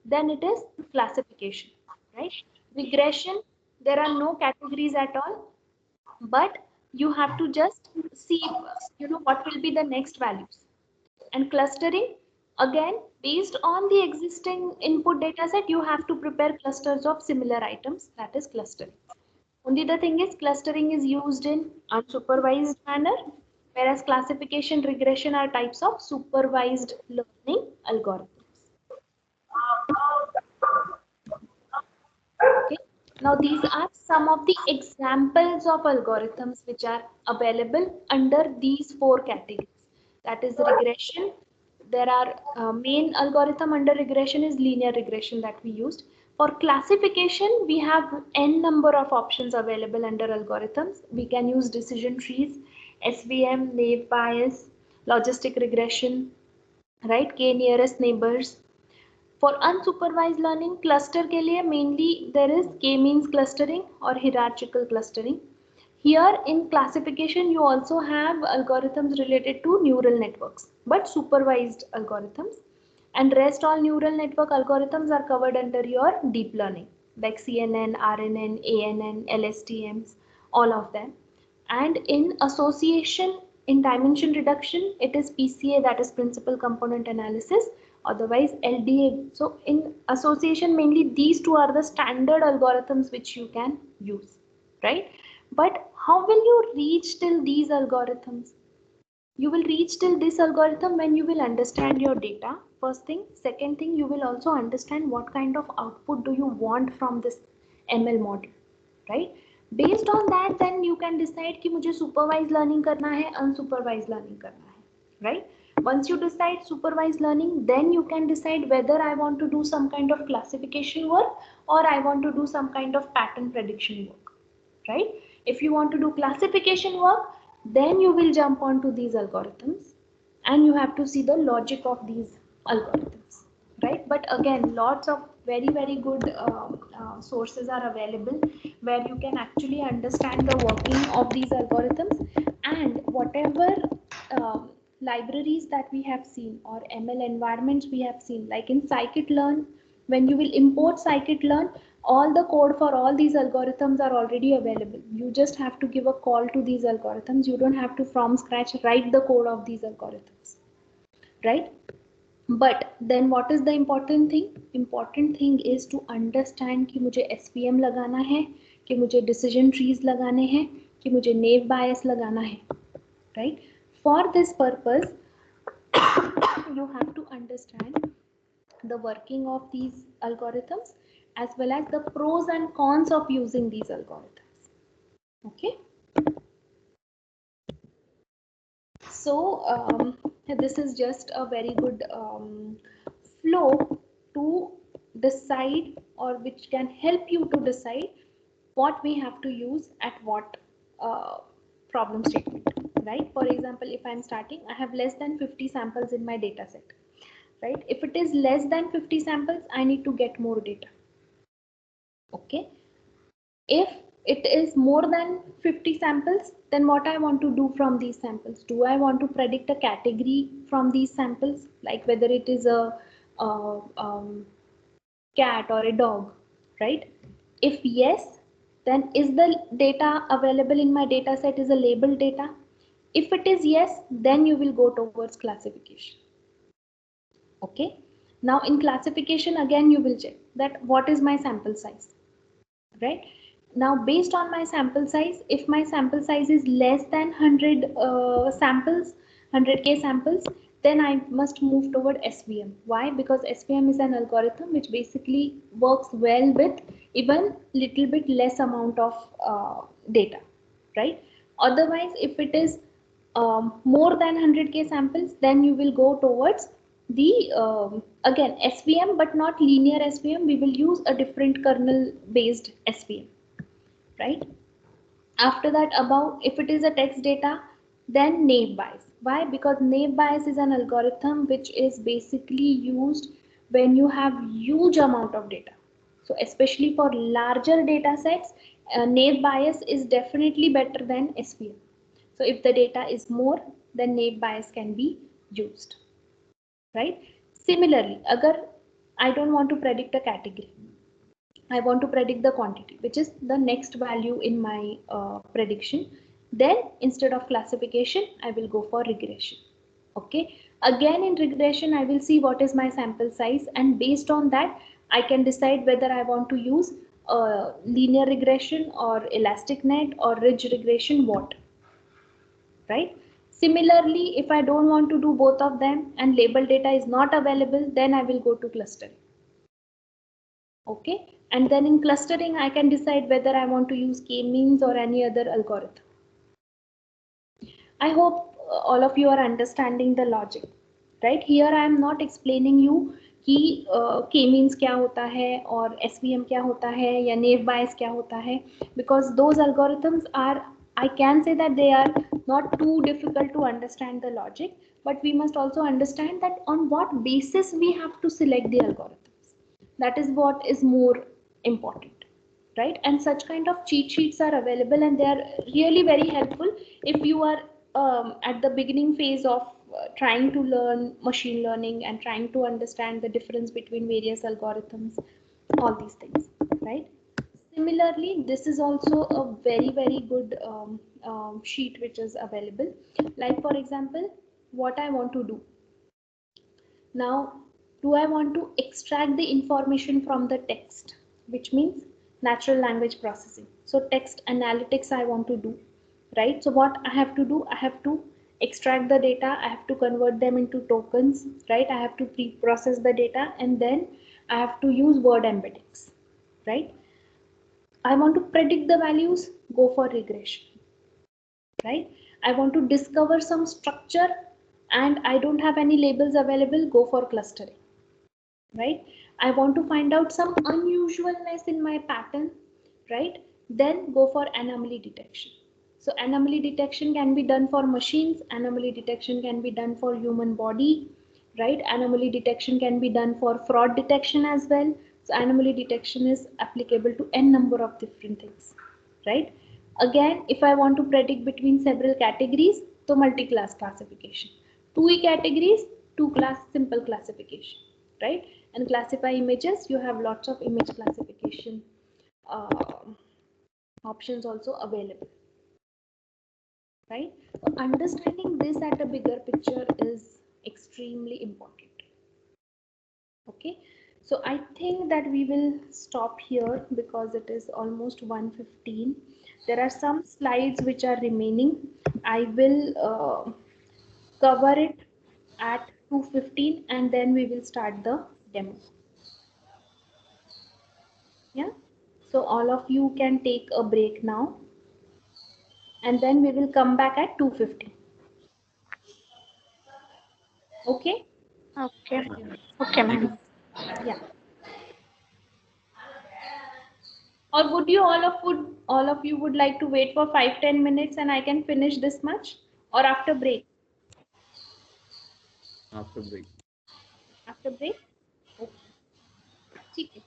Then it is classification, right? Regression, there are no categories at all, but you have to just see, what will be the next values. And clustering, again, based on the existing input data set, you have to prepare clusters of similar items, that is clustering. Only the thing is, clustering is used in unsupervised manner, whereas classification, regression are types of supervised learning algorithms. Okay. Now these are some of the examples of algorithms which are available under these four categories. That is regression. There are main algorithm under regression is linear regression that we used. For classification, we have n number of options available under algorithms. We can use decision trees, SVM, naive Bayes, logistic regression, right? K nearest neighbors, for unsupervised learning cluster के लिए mainly there is k-means clustering or hierarchical clustering. Here in classification you also have algorithms related to neural networks but supervised algorithms, and rest all neural network algorithms are covered under your deep learning like CNN, RNN, ANN, LSTMs, all of them. And in association, in dimension reduction, it is PCA, that is principal component analysis, otherwise LDA. So in association, mainly these two are the standard algorithms which you can use, right? But how will you reach till these algorithms? You will reach till this algorithm when you will understand your data, first thing. Second thing, you will also understand what kind of output do you want from this ML model, right? Based on that, then you can decide कि मुझे supervised learning करना है, unsupervised learning करना है, right? Once you decide supervised learning, then you can decide whether I want to do some kind of classification work or I want to do some kind of pattern prediction work, right? If you want to do classification work, then you will jump onto these algorithms and you have to see the logic of these algorithms, right? But again, lots of very good sources are available where you can actually understand the working of these algorithms, and whatever libraries that we have seen or ML environments we have seen, like in scikit-learn, when you will import scikit-learn, all the code for all these algorithms are already available. You just have to give a call to these algorithms. You don't have to from scratch write the code of these algorithms, right? But then what is the important thing? Important thing is to understand कि मुझे SVM लगाना है, कि मुझे decision trees लगाने हैं, कि मुझे naive Bayes लगाना है, right? For this purpose, you have to understand the working of these algorithms as well as the pros and cons of using these algorithms. Okay. So this is just a very good flow to decide, or which can help you to decide what we have to use at what uh, problem statement, right? For example, if I'm starting, I have less than 50 samples in my data set, right? If it is less than 50 samples, I need to get more data. Okay. If it is more than 50 samples, then what I want to do from these samples? Do I want to predict a category from these samples, like whether it is a cat or a dog, right? If yes, then is the data available in my data set is a labeled data? If it is yes, then you will go towards classification. Okay. Now in classification, again you will check that what is my sample size, right? Now based on my sample size, if my sample size is less than 100 samples, 100k samples, then I must move toward SVM. Why? Because SVM is an algorithm which basically works well with even little bit less amount of data, right? Otherwise, if it is more than 100k samples, then you will go towards the again SVM, but not linear SVM. We will use a different kernel based SVM, right? After that, above, if it is a text data, then naive Bayes. Why? Because naive Bayes is an algorithm which is basically used when you have huge amount of data. So especially for larger data sets, naive Bayes is definitely better than SVM. So if the data is more, then naive Bayes can be used, right? Similarly, agar I don't want to predict a category, I want to predict the quantity, which is the next value in my prediction. Then instead of classification, I will go for regression. Okay. Again, in regression, I will see what is my sample size, and based on that, I can decide whether I want to use linear regression or elastic net or ridge regression, what, right? Similarly, if I don't want to do both of them and label data is not available, then I will go to clustering. Okay, and then in clustering I can decide whether I want to use k-means or any other algorithm. I hope all of you are understanding the logic, right? Here I am not explaining you कि k-means क्या होता है और svm क्या होता है या naive Bayes क्या होता है, because those algorithms are, I can say that they are not too difficult to understand the logic, but we must also understand that on what basis we have to select the algorithms. That is what is more important, right? And such kind of cheat sheets are available, and they are really very helpful if you are at the beginning phase of trying to learn machine learning and trying to understand the difference between various algorithms, all these things, right? Similarly, this is also a very very good sheet which is available. Like for example, what I want to do now, do I want to extract the information from the text, which means natural language processing. So text analytics I want to do, right? So what I have to do, I have to extract the data, I have to convert them into tokens, right? I have to pre-process the data, and then I have to use word embeddings, right? I want to predict the values, go for regression, right? I want to discover some structure and I don't have any labels available, go for clustering, right? I want to find out some unusualness in my pattern, right? Then go for anomaly detection. So anomaly detection can be done for machines, anomaly detection can be done for human body, right? Anomaly detection can be done for fraud detection as well. So anomaly detection is applicable to n number of different things, right? Again, if I want to predict between several categories, so multi-class classification. 2e categories, 2-class simple classification, right? And classify images, you have lots of image classification uh, options also available, right? So understanding this at a bigger picture is extremely important. Okay, so I think that we will stop here because it is almost 1:15. There are some slides which are remaining. I will cover it at 2:15 and then we will start the demo. Yeah, so all of you can take a break now and then we will come back at 2:50. Okay?
Okay.
ma'am.
Okay,
Thank you.
ma'am.
Yeah. Or would you all of you would like to wait for 5-10 minutes and I can finish this much? Or after break?
After break.
After break? Okay. ठीक है.